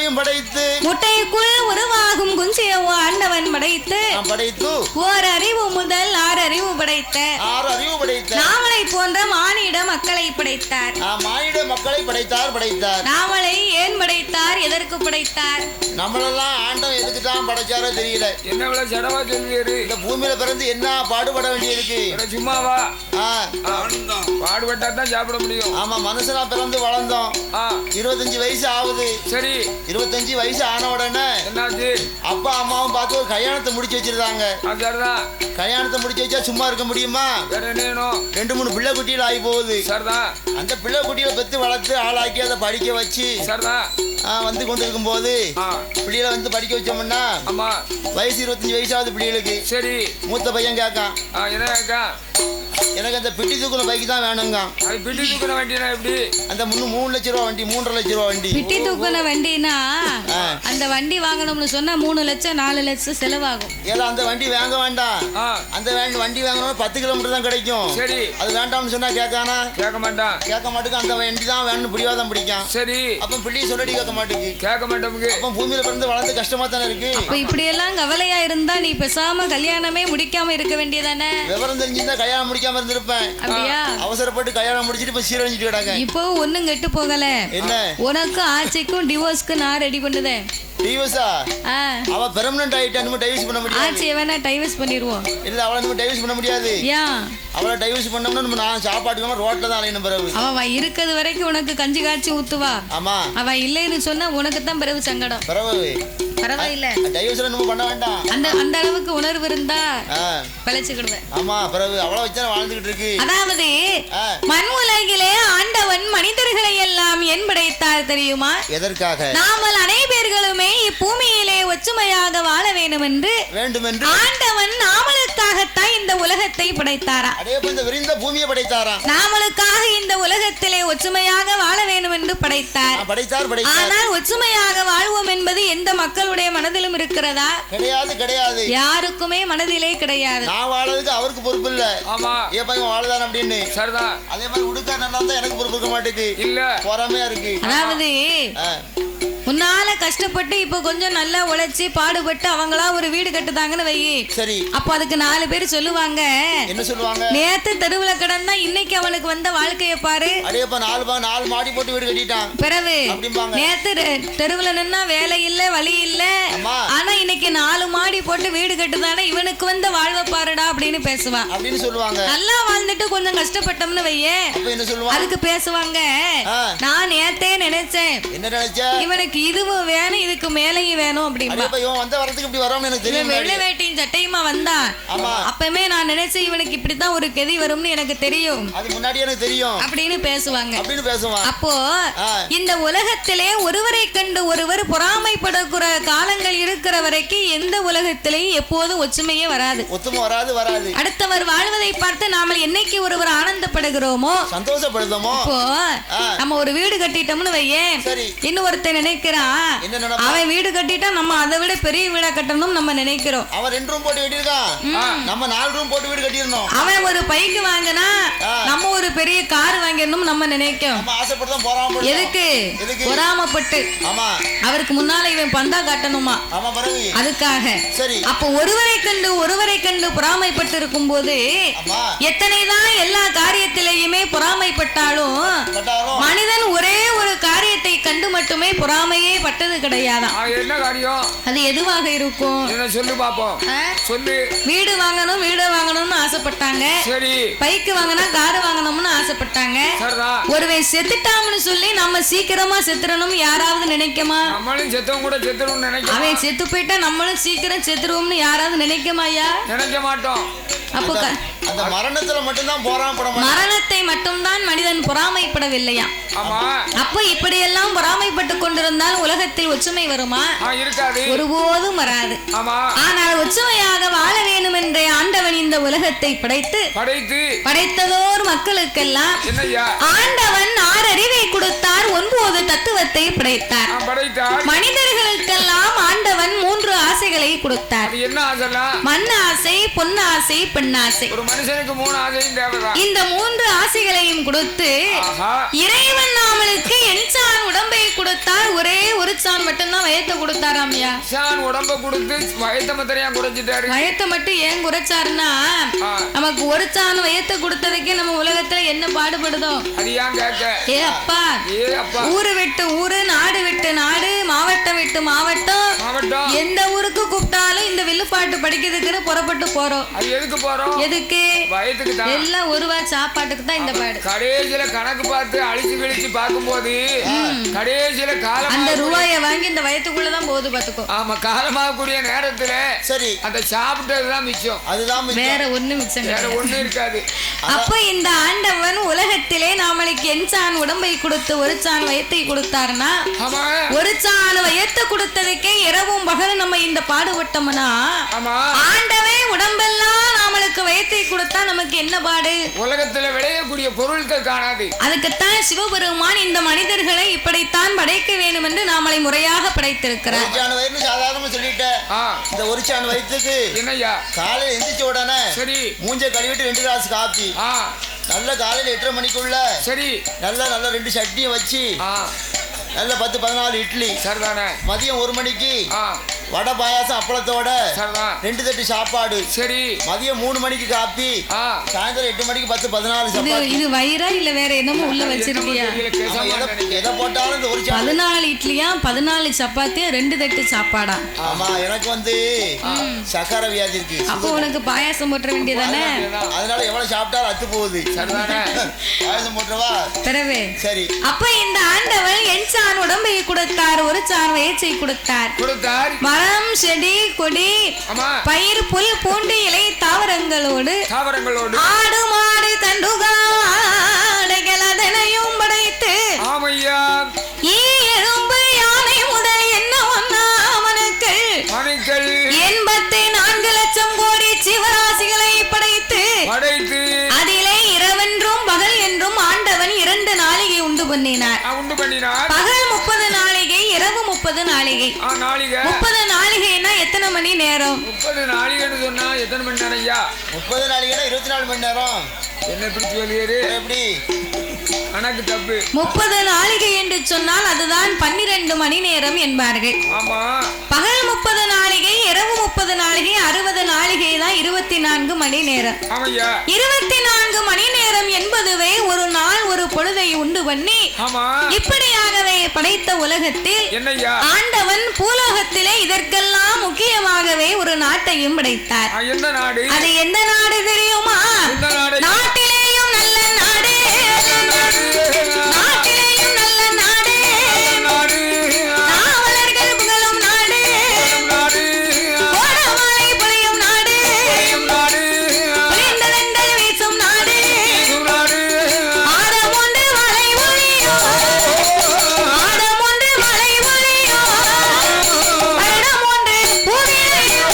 மூன்றையும் படைத்து முட்டைக்குள் உருவாகும் குஞ்சிய ஆண்டவன் படைத்து ஓர் அறிவு முதல் 6 அறிவு படைத்த 6 அறிவு படைத்த நாமளை போன்ற மானிட மக்களை படைத்தார். மானிட மக்களை படைத்தார். நாமளை ஏன் படைத்தார், எதற்கு படைத்தார்? நம்மளெல்லாம் ஆண்டவன் எதுக்கு தான் படைச்சாரோ தெரியல. என்ன ஜடவா சொல்லியாரு? இந்த பூமியில பிறந்து என்ன பாடுபட வேண்டியிருக்கு? சும்மாவா? பாடுபட்டா தான் சாப்பிட முடியும். ஆமா, மனுஷனா பிறந்து வளர்ந்தோம். 25 வயசு ஆகுது. சரி, 25 வயசு ஆன உடனே என்னாச்சு? அப்பா அம்மாவும் பார்த்து ஒரு கல்யாணத்தை முடிச்சு வச்சிருந்தாங்க. கல்யாணத்தை முடிச்சு வச்சா சும்மா இருக்க முடியுமா? 2-3 பிள்ளை குட்டிகள் ஆகி போகுது. அந்த பிள்ளை குட்டிகளை பெற்று வளர்த்து ஆளாக்கி அதை படிக்க வச்சு வந்து கொண்டு இருக்கும் போது பிள்ளைகளை வந்து படிக்க வச்சோம்னா வயசு 25 வயசாவது பிள்ளைகளுக்கு. சரி, மூத்த பையன் கேட்கான், எனக்கு அந்த பிட்டி தூக்குன பைக்கு தான் வேணுங்க. பிட்டி தூக்குன வண்டினா எப்படி? அந்த 3 லட்சம் ரூபா வண்டி, 3.5 லட்சம் ரூபா வண்டி. பிட்டி தூக்குன வண்டினா அந்த வண்டி வாங்கணும்னு சொன்னா 3 லட்சம் 4 லட்சம் செலவாகும். ஏல அந்த வண்டி வாங்க வேண்டாம். அந்த வண்டி வாங்கணும் 10 கிலோமீட்டர் தான் கிடைக்கும். சரி, அது வேண்டாம்னு சொன்னா கேட்கானா? கேட்க மாட்டேங்க. அந்த வண்டி தான் வேணும் பிடிவாதம் பிடிக்கும். சரி, அப்ப பிள்ளை சொல்லடி கேட்க மாட்டேங்குது. அப்ப பூமியில பிறந்து வளர்ந்து கஷ்டமா தானே இருக்கு. அப்ப இப்படி எல்லாம் கவலையா இருந்தா நீ பேசாம கல்யாணமே முடிக்காம இருக்க வேண்டியதானே? விவரம் தெரிஞ்சிருந்தா கல்யாணம் முடிக்காம இருந்திருப்பேன். அப்படியா? அவசரப்பட்டு கல்யாணம் முடிச்சிட்டு இப்ப சீரழிஞ்சிட்டு கிடக்க. இப்போ ஒண்ணும் கெட்டு போகல. என்ன? உனக்கு ஆட்சிக்கும் டிவோர்ஸ்க்கு நான் ரெடி பண்ணுதேன். டிவோர்ஸா? அவ பெர்மனன்ட் ஆயிட்டா நம்ம டைவர்ஸ் பண்ண முடியாது. ஆச்சி வேணா டைவர்ஸ் பண்ணிடுவோம். இல்ல, அவளை நம்ம டைவர்ஸ் பண்ண முடியாது. ஏன்? அவளை டைவர்ஸ் பண்ணோம்னா நம்ம நான் சாப்பாட்டுக்காம ரோட்ல தான் அலையணும். பிறகு அவ இருக்கிறது வரைக்கும் உனக்கு கஞ்சி காய்ச்சி ஊத்துவா. ஆமா, அவ இல்லைன்னு சொன்னா உனக்கு தான் பிறகு சங்கடம். பரவாயில்ல, டைவர்ஸ் நம்ம பண்ண வேண்டாம். அந்த அளவுக்கு உணர்வு இருந்தா பழச்சிக்கிடுவேன். ஆமா, பிறகு அவளை வச்சா வாழ்ந்துகிட்டு இருக்கு. அதாவது மண் உலகிலே ஆண்டவன் மனிதர்களை எல்லாம் ஏன் படைத்தார் தெரியுமா? எதற்காக? நாமல் அனைவர்களுமே இப்பூமியிலே ஒற்றுமையாக வாழ வேண்டும் என்று ஆண்டவன் நாமளுக்காகத்தான் இந்த உலகத்தை படைத்தாரா. இந்த விரிந்த பூமியை படைத்தாரா. நாமளுக்காக இந்த உலகத்திலே ஒற்றுமையாக வாழ வேண்டும் என்று படைத்தார். ஆனால் ஒற்றுமையாக வாழ்வோம் என்பது எந்த மக்களுடைய மனதிலும் இருக்கிறதா? கிடையாது. யாருக்குமே மனதிலே கிடையாது. நான் வாழறதுக்கு அவருக்கு பொறுப்பு இல்ல. ஆமா, ஏன் பையன் வாழதான் அப்படின்னு. சரிதான். அதே மாதிரி உடுக்க நல்லா தான் எனக்கு பொறுப்பு இருக்க மாட்டேங்குது. இல்ல, பொறாமையா இருக்கு. அதாவது முன்னால கஷ்டப்பட்டு இப்ப கொஞ்சம் நல்லா உழைச்சி பாடுபட்டு அவங்களா ஒரு வீடு கட்டுதாங்கன்னு வை. சரி, அப்ப அதுக்கு 4 பேர் சொல்லுவாங்க. என்ன சொல்லுவாங்க? நேத்து தெருவுல கிடந்தா இன்னைக்கு அவனுக்கு வந்த வாழ்க்கைய பாரு. அடேப்பா, 4 மாடி போட்டு வீடு கட்டிட்டான். பிறகு நேத்து தெருவுல நின்னா வேலை இல்ல, வழி இல்ல. ஆனா இன்னைக்கு 4 மாடி போட்டு வீடு கட்டுதானே, இவனுக்கு வந்த வாழ்வை பாருடா அப்படின்னு பேசுவான். அப்படின்னு சொல்லுவாங்க. நல்லா வாழ்ந்துட்டு கொஞ்சம் கஷ்டப்பட்டோம்னு வையே, அதுக்கு பேசுவாங்க, நான் நேத்தே நினைச்சேன். என்ன நினைச்ச? இவனுக்கு இதுவும் வேணும், இதுக்கு மேலையும் வேணும் அப்படிம்பா. வெள்ளை வேட்டியும் சட்டையுமா வந்தா அப்பமே நான் நினைச்சேன் இவனுக்கு இப்படித்தான் ஒரு கெதி வரும்னு எனக்கு தெரியும். அது முன்னாடி எனக்கு தெரியும் அப்படின்னு பேசுவாங்க. அப்போ இந்த உலகத்திலே ஒருவரை கண்டு ஒருவர் பொறாமைப்படக்கூட காலங்கள் இருக்கிற வரைக்கும் எந்த உலகத்திலேயும் எப்போதும் ஒற்றுமையே வராது. அடுத்தவர் வாழ்வதை பார்த்து நாம என்னைக்கு ஒருவர் ஆனந்தப்படுகிறோமோ, சந்தோஷப்படுதோமோ, இப்போ நம்ம ஒரு வீடு கட்டிட்டோம்னு வையே, இன்னொருத்தர் நினைக்கிறான் அவன் வீடு கட்டிட்டா நம்ம அதை விட பெரிய வீடா கட்டணும் நம்ம நினைக்கிறோம். அவன் 2 ரூம் போட்டு கட்டிருக்கான், நம்ம 4 ரூம் போட்டு வீடு கட்டிரணும். அவன் ஒரு பைக் வாங்கினா நம்ம ஒரு பெரிய கார் வாங்கணும் நம்ம நினைக்கிறோம். எதுக்கு? பொறாமப்பட்டு அவருக்கு முன்னால இவன் பந்தா காட்டணுமா, அதுக்காக. அப்ப ஒருவரை கண்டு பொறாமைப்பட்டு இருக்கும் போது எத்தனைதான் எல்லா காரியத்திலேயுமே பொறாமைப்பட்டாலும் மனிதன் ஒரே ஒரு காரியத்தை கண்டு மட்டுமே பொறாமையே பட்டது கிடையாதான். என்ன காரியம்? அது எதுவாக இருக்கும்? சொல்லு பாப்போம். சொல்லு. வீடு வாங்கணும்னு ஆசைப்பட்டாங்க. சரி. பைக் வாங்கினா கார் வாங்கணும்னு ஆசைப்பட்டாங்க. ஒருவன் செத்துட்டாம்னு சொல்லி நம்ம சீக்கிரமா செத்துறணும் யாராவது நினைக்குமா? நம்மளும் செத்தவங்க கூட செத்துறோம்னு நினைக்க. அவன் செத்து போயிட்டா நம்மளும் சீக்கிரம் செத்துருவோம்னு யாராவது நினைக்குமாயா? நினைக்க மாட்டோம். அப்போ அந்த மரணத்துல மட்டும்தான் பொறாமைப்பட, மரணத்தை மட்டும்தான் மனிதன் பொறாமைப்படவில்லையா? அப்போ இப்படி எல்லாம் பொறாமைப்பட்டு கொண்டிருந்தால் உலகத்தில் ஒற்றுமை வருமா? இருக்காது, ஒருபோதும் வராது. ஆனால் ஒற்றுமையாக வாழ வேண்டும் என்ற ஆண்டவன் இந்த உலகத்தை படைத்ததோர் மக்களுக்கெல்லாம் ஆண்டவன் 6 அறிவை கொடுத்தார் 9 தத்துவத்தை படைத்தார். மனிதர்களுக்கெல்லாம் ஆண்டவன் 3 ஆசைகளை கொடுத்தார். என்ன ஆசைலாம்? மண் ஆசை, பொன்னாசை, பெண்ணாசை. ஒரு மனுஷனுக்கு 3 ஆசையும் தேவைதான். இந்த 3 ஆசைகளையும் கொடுத்து இறைவன் நாமளுக்கு என்சான் உடம்பை கொடுத்தார். ஒரே ஒரு சான் மட்டும்தான் வயத்தை கொடுத்தாராம்யா. சான் உடம்ப கொடுத்து வயத்தை மட்டும் ஏன் குறைச்சிட்டாரு? வயத்தை மட்டும் ஏன் குறைச்சாருன்னா நமக்கு ஒரு சான் வயத்தை கொடுத்ததுக்கே நம்ம உலகத்துல என்ன பாடுபடுதோ அது ஏன் கேட்க? ஏ அப்பா ஊரு விட்டு ஊரு, நாடு விட்டு நாடு, மாவட்டம் விட்டு மாவட்டம், எந்த ஊருக்கு கூப்பிட்டாலும் இந்த வில்லுப்பாட்டு படிக்கிறதுக்குன்னு புறப்பட்டு போறோம். அது எதுக்கு போறோம்? எதுக்கு? வயத்துக்கு தான். எல்லாம் ஒரு வாய் சாப்பாட்டுக்கு தான் இந்த பாடு. கடைசியில கணக்கு பார்த்து அழிச்சு கிழிச்சு பார்க்கும்போது கடைசியில காலம் அந்த ரூபாயை வாங்கி இந்த வயத்துக்குள்ளதான் போகுது பாத்துக்கோ. ஆமா, காலமாகக்கூடிய நேரத்துல சரி அந்த சாப்பிட்டதுதான் மிச்சம். அதுதான் வேற ஒண்ணு மிச்சம், வேற ஒண்ணு இருக்காது. அப்ப இந்த ஆண்டவன் உலகத்திலே நாமளுக்கு என்சான் உடம்பை கொடுத்து ஒரு சான் வயத்தை கொடுத்தாருன்னா ஒரு சான் வயத்தை கொடுத்ததுக்கே இரவும் பகலும் நம்ம இந்த பாடுபட்டோம்னா ஆண்டவன் உடம்பெல்லாம் நாமளுக்கு வயத்தை கொடுத்தா நமக்கு என்ன பாடு? உலகத்துல விளையக்கூடிய பொருட்கள் காணாது. அதுக்குத்தான் சிவபெருமான் இந்த மனிதர்களை இப்படித்தான் படைக்க வேண்டும் என்று நாமளை முறையாக படைத்திருக்கிறார். சாதாரணமா சொல்லிட்டேன். இந்த ஒரு சான் வயிற்றுக்கு என்னையா காலையில எந்திரிச்ச உடனே சரி மூஞ்ச கழுவிட்டு 2 கிளாஸ் காப்பி, நல்ல காலையில 8:30 மணிக்குள்ள சரி நல்ல 2 சட்னியை வச்சு நல்ல 10-14 இட்லி சரிதானே. மதியம் 1 மணிக்கு வடை பாயாசம் அப்பளத்தோட 2 தட்டு சாப்பாடு சரி. மதியம் 3 மணிக்கு காப்பி, சாயந்தரம் 8 மணிக்கு 10-14 சாப்பாடு. இது வயிறா இல்ல வேற என்னமோ உள்ள வச்சிருக்கியா? எதை போட்டாலும் இந்த ஒரு 14 இட்லியா 14 சப்பாத்தியா 2 தட்டு சாப்பாடா? ஆமா, எனக்கு சக்கரை வியாதி இருக்கு. அப்போ உனக்கு பாயாசம் போட்ட வேண்டியதானே? அதனால எவ்வளவு சாப்பிட்டாலும் அத்து போகுது சரிதானே. பாயாசம் போட்டவா பிறவே சரி. அப்ப இந்த ஆண்டவன் என்சான் உடம்பை கொடுத்தார், ஒரு சான் வயத்தை கொடுத்தார். மரம், செடி, கொடி, பயிர், புல், பூண்டு, இலை, தாவரங்களோடு ஆடு, மாடு, கண்டுகாடைகள் அதனையும் படைத்து எறும்பு, யானை முதல் என்ன ஒன்னா அவனுக்கு 84 லட்சம் கோடி ஜீவராசிகளை படைத்து அதிலே இரவென்றும் பகல் என்றும் ஆண்டவன் 2 நாளிகை உண்டு பண்ணினார். பகல் 30 நாளிகை, இரவு 30 நாளிகை. 30 நாளிகைனா எத்தனை மணி நேரம்? 30 நாளிகைன்னு சொன்னா எத்தனை மணி நேரம் ஐயா? 30 நாளிகைனா 24 மணி நேரம். என்ன பிடிச்சி வெளியேறு? எப்படி கணக்கு தப்பு. 30 நாளிகை என்று சொன்னால் அதுதான் 12 மணி நேரம் என்பார்கள். ஆமா, பகல் 30 நாளிகை, இரவு 30 நாளிகை, 60 நாளிகை தான் 24 மணி நேரம். 24 மணி நேரம் என்பதுவே ஒரு நாள் ஒரு பொழுதை உண்டு பண்ணி இப்படியாகவே படைத்த உலகத்தில் ஆண்டவன் பூலோகத்திலே இதற்கெல்லாம் முக்கியமாகவே ஒரு நாட்டையும் படைத்தார். அது எந்த நாடு தெரியுமா? நாட்டிலேயும் நல்ல நாடு, நாட்டிலேயும் நல்ல நாடு, நாவலர்கள் புகழும் நாடு, கோடமாலை பொழியும் நாடு, புலிந்தலங்கள் வீசும் நாடு, ஆடம் ஒன்று மலை ஒளியோ, ஆடம் ஒன்று மலை ஒளியோ, வருடம் ஒன்று பூவிலையோ.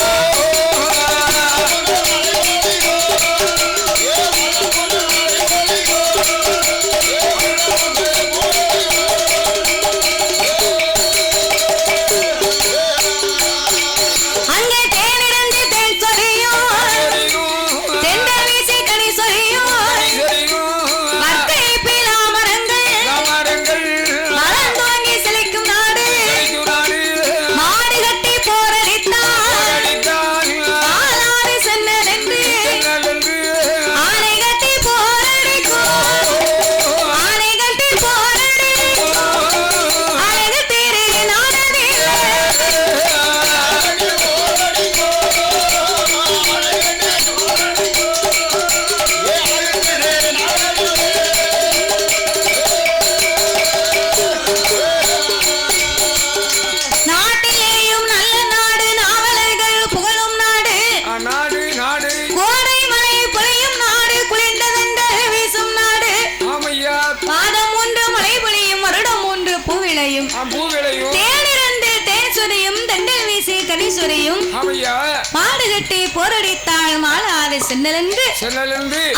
மாடு கட்டி போரடித்தாள் மாளாது சென்னலென்று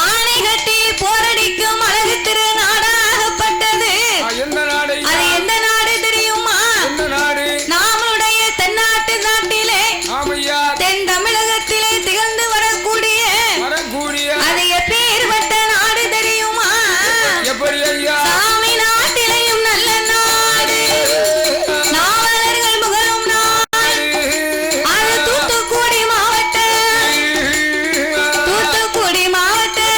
ஆணை கட்டி போரடிக்கும் அழகு திரு நாடாகப்பட்டது. எந்த நாடு? அது எந்த நாடு தெரியுமா? எந்த நாடு? நம்மளுடைய தென்னாட்டு நாட்டிலே தென் தமிழகத்திலே திகழ்ந்து வரக்கூடிய அது எப்பேற்பட்ட நாடு தெரியுமா? எப்படி ஐயா? சாமி நாட்டிலையும் நல்ல நாடு, நாவலர்கள் புகழும் நாடு. அது தூத்துக்குடி மாவட்டம். தூத்துக்குடி மாவட்டம்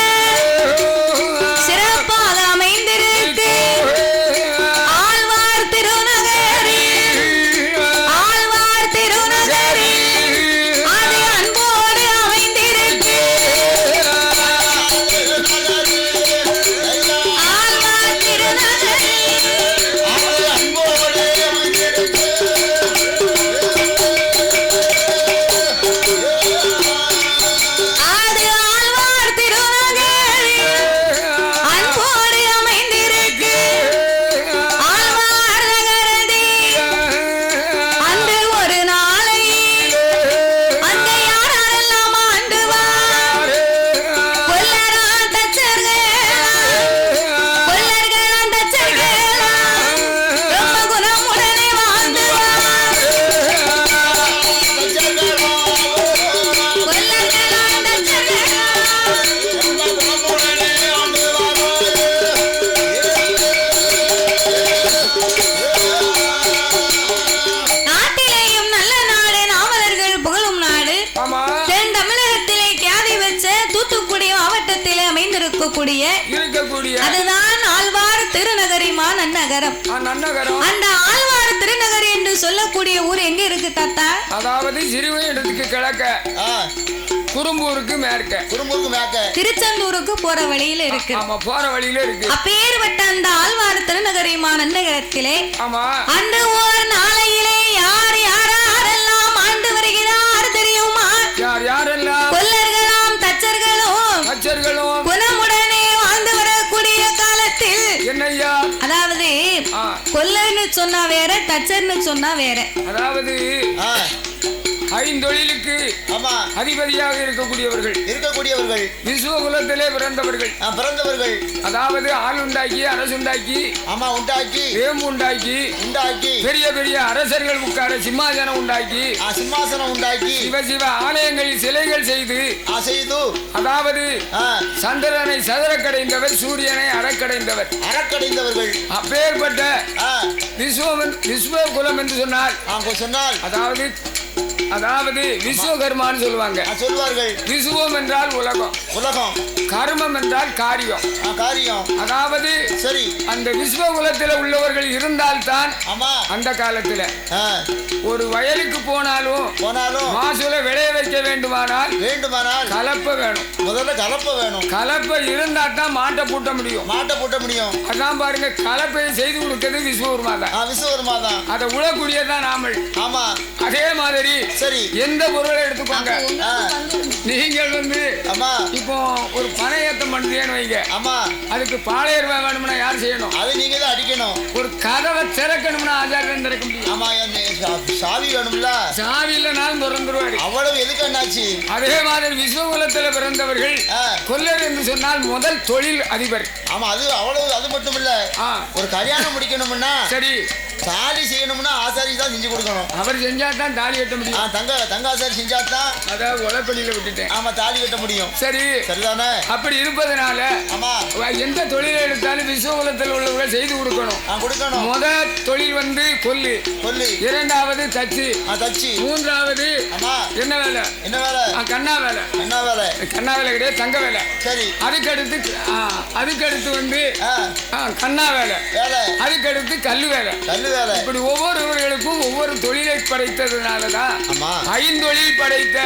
சிறப்பாக அமைந்திருக்கு. ஆழ்வார் திருநகரி, ஆழ்வார் திருநகரி அது அன்போடு அமைந்திருக்கு. ஆழ்வார் திருநகரி அது ஆழ்வார் திருநகரி அன்போடு அமைந்திருக்கு. ஆழ்வார் நகரதி அந்த ஒரு நாளை அங்க யாரெல்லாம் ஆண்டுவார்? கொல்லரா கொல்லர்கள் தச்சர்கள் ரொம்ப குணமுடனே வாழ்ந்துவார். கொல்லர்கள் தச்சர்கள் நாட்டிலேயும் நல்ல நாடு, நாவலர்கள் புகழும் நாடு. ஆமா தென் தமிழகத்திலே கியாதி வச்ச தூத்துக்குடி மாவட்டத்திலே அமைந்திருக்கக்கூடிய அதுதான் ஆழ்வார் திருநகரிமா நன்னகரம். நன்னகரம். அந்த ஆழ்வார் திருநகரி என்று சொல்லக்கூடிய ஊர் எங்க இருக்கு தாத்தா? அதாவது சிறுவையிடத்துக்கு கிழக்க, குறும்பூருக்கு மேற்க. குறும்பூருக்கு மேற்க திருச்செந்தூருக்கு போற வழியில இருக்கு. ஆமா போற வழியில இருக்கு. அப்பேற்பட்ட அந்த ஆழ்வார் திருநகரிமா நன்னகரத்திலே ஆமா அந்த ஒரு நாளையிலே யார் யாரெல்லாம் ஆண்டு வருகிறார் தெரியுமா? யார் யாரெல்லாம்? கொல்லர்களும் தச்சர்களும் தச்சர்களும் குணமுடனே வாழ்ந்து வரக்கூடிய காலத்தில் என்னையா? அதாவது கொல்லர்னு சொன்னா வேற, தச்சர்னு சொன்னா வேற. அதாவது ஐந்தொழிலுக்கு அதிபதியாக இருக்கக்கூடியவர்கள் விஸ்வகுலத்திலே பிறந்தவர்கள் அதாவது ஆள் உண்டாக்கி, அரசுண்டாக்கி, வேம்பு உண்டாக்கி, பெரிய பெரிய அரசர்கள் உட்கார சிம்மாசனம் உண்டாக்கி சிவ ஆலயங்களில் சிலைகள் செய்து அதாவது சந்திரனை சதுரக்கடைந்தவர், சூரியனை அறக்கடைந்தவர்கள். அப்பேற்பட்ட விஸ்வகுலம் என்று சொன்னால் அதாவது விஸ்வகர்மான்னு சொல்வார்கள். விசுவம் என்றால் உலகம், கர்மம் என்றால் காரியம். அதாவது சரி அந்த விஸ்வகுலத்தில் உள்ளவர்கள் இருந்தால்தான் அந்த காலத்துல ஒரு வயலுக்கு போனாலும் மாசுல விளைய வைக்க வேண்டுமானால் கலப்பை வேணும். முதல்ல கலப்பை வேணும். கலப்பை இருந்தா தான் மாட்டை பூட்ட முடியும். அதான் பாருங்க, கலப்பையை செய்து கொடுக்கிறது விஸ்வகர்மா தான். அதை உழக்கூடியதான் நாமல். ஆமா அதே மாதிரி சரி எந்த பொருளை எடுத்துக்கோங்க, நீங்கள் இப்போ ஒரு பனை ஏத்தம் பண்றீங்கன்னு வைங்க, அதுக்கு பாளையர் வேணும்னா யார் செய்யணும்? அது நீங்க தான் அடிக்கணும். ஒரு கதவை திறக்கணும்னா ஆச்சாரியன் திறக்க முடியும். சாவி வேணும்ல, சாவி இல்லைனாலும் திறந்துருவாரு. அவ்வளவு எதுக்கு என்னாச்சு? அதே மாதிரி விஸ்வகுலத்தில் பிறந்தவர்கள் கொல்லர் என்று சொன்னால் முதல் தொழில் அதிபர். ஆமா அது அவ்வளவு. அது மட்டும் இல்ல, ஒரு கல்யாணம் முடிக்கணும்னா சரி தாலி செய்யணும்னா ஆசாரி தான் செஞ்சு கொடுக்கணும். அவர் செஞ்சா தான் தாலி கட்ட முடியும். தங்க ஆசாரி செஞ்சா தான் அதாவது உலப்பள்ளியில விட்டுட்டேன். ஆமா தாலி கட்ட முடியும். சரி சரிதானே? அப்படி இருப்பதனால ஆமா எந்த தொழிலை எடுத்தாலும் விஸ்வகுலத்தில் உள்ளவர்கள் செய்து கொடுக்கணும். முதல் தொழில் கொல்லு, இரண்டாவது தச்சு, மூன்றாவது என்ன வேலை? கண்ணா வேலை கிடையாது, தங்க வேலை. சரி அதுக்கடுத்து கண்ணா வேலை, அதுக்கடுத்து கல்லு வேலை. இப்படி ஒவ்வொருவர்களுக்கும் ஒவ்வொரு தொழிலை படைத்ததுனாலதான் ஐந்தொழில் படைத்த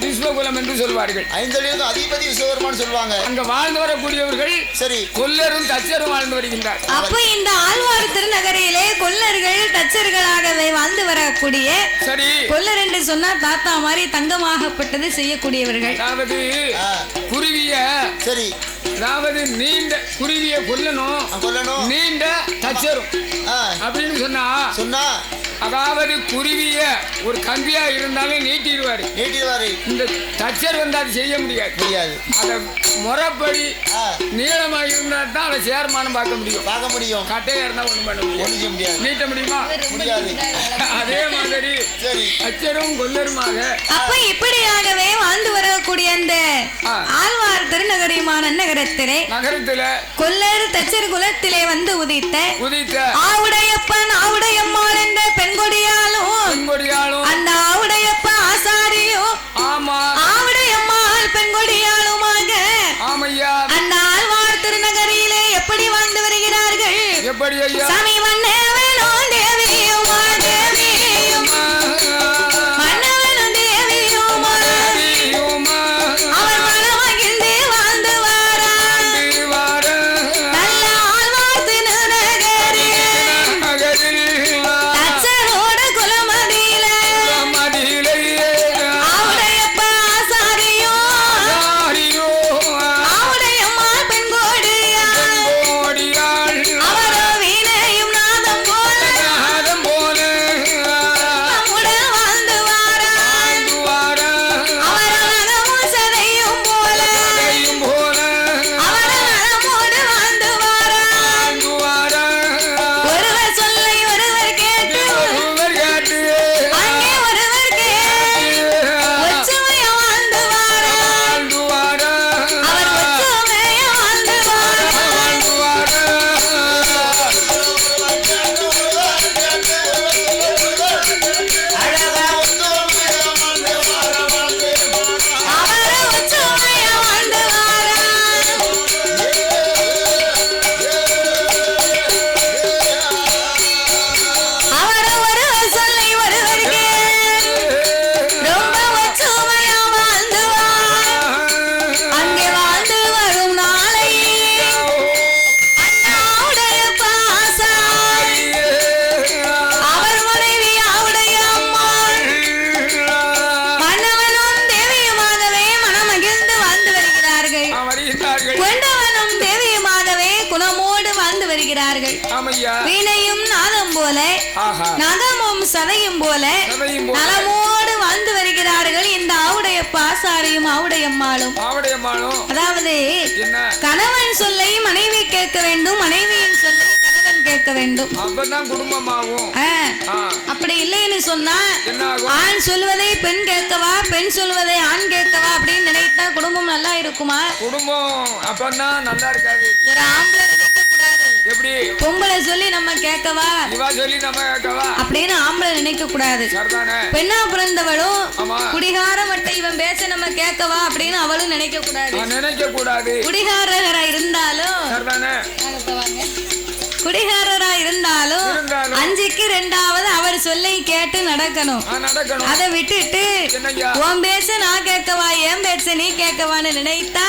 விஸ்வகுலம் என்று சொல்வார்கள். ஐந்தொழிலுக்கு அதிபதி விஸ்வகர்மான்னு சொல்லுவாங்க. அங்க வாழ்ந்து வரக்கூடியவர்கள் சரி கொல்லரும் தச்சரும் வாழ்ந்து வருகின்றார். அப்ப இந்த ஆழ்வார் திருநகரிலே கொல்லர்கள் தச்சர்களாகவே வாழ்ந்து வரக்கூடிய சரி கொல்லர் என்று சொன்னா தாத்தா மாதிரி தங்கமாகப்பட்டது செய்யக்கூடியவர்கள். அதாவது குருவிய சரி அதாவது நீண்ட குருவிய கொல்லணும், நீண்ட தச்சரும் அப்படின்னு சொன்னா அதாவது குருவிய ஒரு கம்பியா இருந்தாலும் நீட்டிடுவாரு. இந்த தச்சர் வந்து அதை செய்ய முடியாது. அத முறைப்படி நீளமா இருந்தா தான் அதை சேர்மானம் பார்க்க முடியும். கட்டையா இருந்தா ஒண்ணும் பண்ண முடியாது. நீட்ட முடியுமா? முடியாது. அதே மாதிரி தச்சரும் கொல்லருமாக அப்ப இப்படியாகவே வாழ்ந்து வரக்கூடிய அந்த ஆழ்வார் திருநகரிமான நகரத்திலே கொல்லர் தச்சர் குலத்திலே வந்து உதித்த ஆவுடையப்பன் ஆவுடையம்மாள் என்ற பெண்கொடியாலும் அந்த ஆவுடையப்ப ஆசாரியும் ஆவுடையம்மாள் பெண்கொடியாலுமாக அந்த ஆழ்வார் திருநகரியிலே எப்படி வாழ்ந்து வருகிறார்கள்? சாமி மன்னவனோ தேவியுமா தேவியுமா மன்னவனும் தேவியுமா அவர் மனமகிழ்ந்து வாழ்ந்து வாரான். நல்ல ஆழ்வார் திருநகரில் தச்சரோட குலமதியில ஆவுடையப்ப ஆசாரியும் ஆவுடையம்மா பெண்கோடியாள் அவரோ வீணையும் நாதம் போல நம்முடன் வாழ்ந்து வாரான். அவரோ நகமும் சதையும் போல அவரோ நலமோடு வாழ்ந்து வாரான். ஒருவர் சொல்லை ஒருவர் கேட்டு அங்கே ஒருவர் கேட்டு ஒற்றுமைய வாழ்ந்து வாரான். அவர் ஒற்றுமைய வாழ்ந்து வாரான். அவர் ஒற்றுமைய வாழ்ந்து வாரான். அவர் ஒருவர் சொல்லை ஒருவர் கேட்டு ரொம்ப ஒற்றுமையா வாழ்ந்து வாரான். அங்கே வாழ்ந்து வரும் நாளை அண்ணாவுடைய பாசாய் அவர் மனைவி ஆவுடைய அம்மாள் மன்னவனும் தேவியுமாகவே மனமகிழ்ந்து வாழ்ந்து வருகிறார்கள். கொண்டவனும் தேவியுமாகவே குணமோடு வாழ்ந்து வருகிறார்கள். வீணையும் நாதம் போல நகமும் சதையும் போல நலமோடு வாழ்ந்து வருகிறார்கள். இந்த ஆவுடைய பாசாரியும் ஆவுடையம்மாளும் அதாவது கணவன் சொல்லை மனைவி கேட்க வேண்டும், மனைவியின் சொல்லை கணவன் கேட்க வேண்டும். அப்படி இல்லைன்னு சொன்னா ஆண் சொல்வதை பெண் கேட்கவா, பெண் சொல்வதை ஆண் கேட்கவா அப்படின்னு நினைத்தா குடும்பம் நல்லா இருக்குமா? குடும்பம் அப்பதான் நல்லா இருக்காது. ஒரு ஆம்பளை நினைக்க கூடாது. எப்படி பொம்பளை சொல்லி நம்ம கேட்கவா அப்படின்னு ஆம்பளை நினைக்க கூடாது. பெண்ணா பிறந்தவளும் குடிகார மட்டை இவன் பேச நம்ம கேட்கவா அப்படின்னு அவளும் நினைக்க கூடாது. குடிகாரரா இருந்தாலும் அஞ்சுக்கு ரெண்டாவது அவர் சொல்லை கேட்டு நடக்கணும். அதை விட்டுட்டு உன் பேச நான் கேட்கவா, என் பேச நீ கேட்கவான்னு நினைத்தா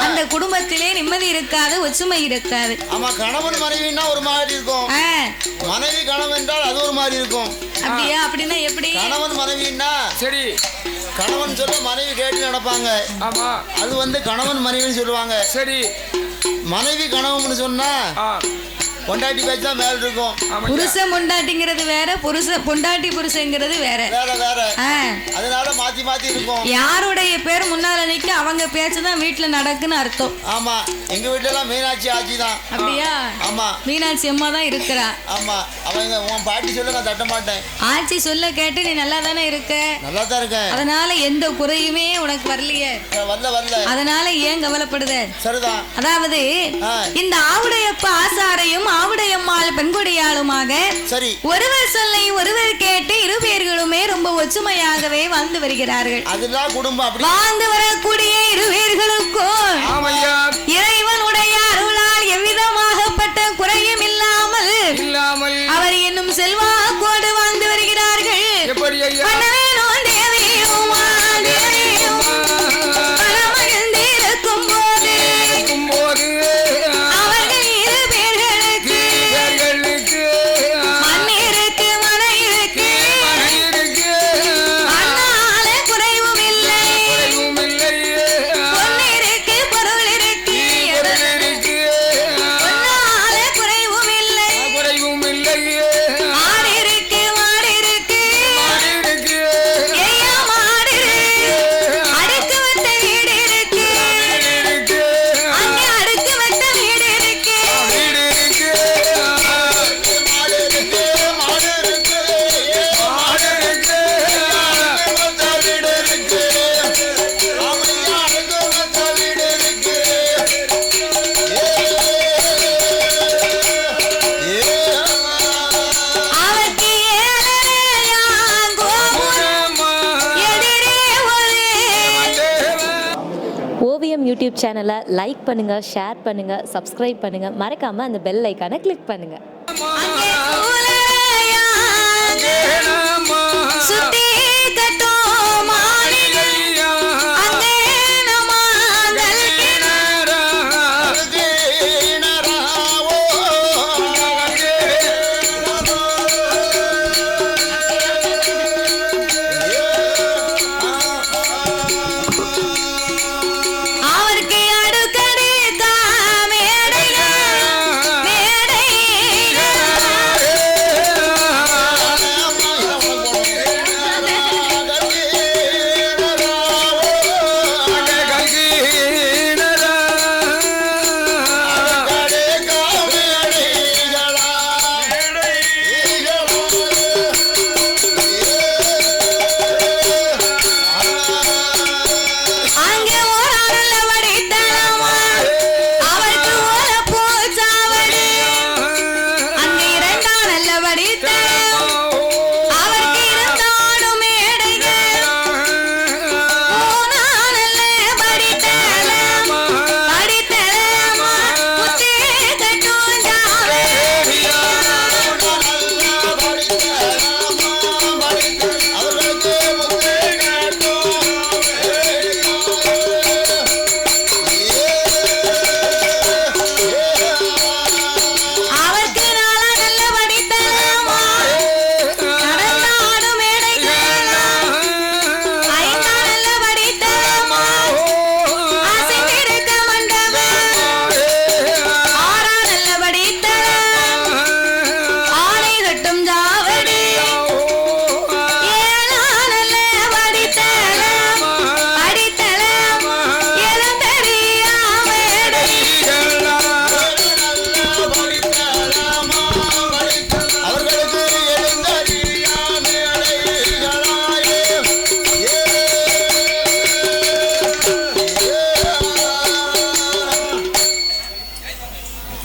அந்த குடும்பத்திலே நிம்மதி இருக்காது, ஒற்றுமை இருக்காது. ஆமா, கணவன் மனைவினா ஒரு மாதிரி இருக்கும், மனைவி கணவன் என்றால் அது ஒரு மாதிரி இருக்கும். அப்படியா? அப்படின்னா எப்படி? கணவன் மனைவின்னா சரி, கணவன் சொல்ல மனைவி கேட்டு நடப்பாங்க. ஆமா, அது வந்து கணவன் மனைவின்னு சொல்லுவாங்க. சரி, மனைவி கணவன் சொன்னா பொண்டாட்டி பேச்சு தான் மேல இருக்கும். புருஷன் பொண்டாட்டிங்கிறது வேற, பொண்டாட்டி புருஷங்கிறது வேற. அதனால மாத்தி மாத்தி இருக்கும். யாருடைய பேர் முன்னால நிக்க அவங்க பேச்சுதான் வீட்டுல நடக்குன்னு அர்த்தம். ஆமா, எங்க வீட்டுல எல்லாம் மீனாட்சி ஆட்சி தான். அப்படியா? ஆமா, மீனாட்சி அம்மா தான் இருக்கிறா. ஆமா, அவங்க உன் பாட்டி சொல்ல நான் தட்ட மாட்டேன். ஆட்சி சொல்ல கேட்டு நீ நல்லா தானே இருக்க? நல்லா தான் இருக்கேன். அதனால எந்த குறையுமே உனக்கு வரலையே. வரல. அதனால ஏன் கவலைப்படுத? சரிதான். அதாவது இந்த ஆவுடையப்ப ஆசாரையும் ஆவுடையம்மாள் பெண்கொடியாளுமாக சரி ஒருவர் சொல்லை ஒருவர் கேட்டு இரு பேர்களுமே ரொம்ப ஒற்றுமையாகவே வாழ்ந்து வருகிறார்கள். அதுதான் குடும்பம். அப்படி வாழ்ந்து வரக்கூடிய இரு பேர்களுக்கும் இறைவனுடைய அருளால் எவ்விதமாகப்பட்ட குறையும் இல்லாமல் அவர் என்னும் செல்வாக்கோடு வாழ்ந்து வருகிறார்கள். யூடியூப் சேனலை லைக் பண்ணுங்கள், ஷேர் பண்ணுங்கள், சப்ஸ்கிரைப் பண்ணுங்கள், மறக்காமல் அந்த பெல் ஐக்கானை கிளிக் பண்ணுங்கள்.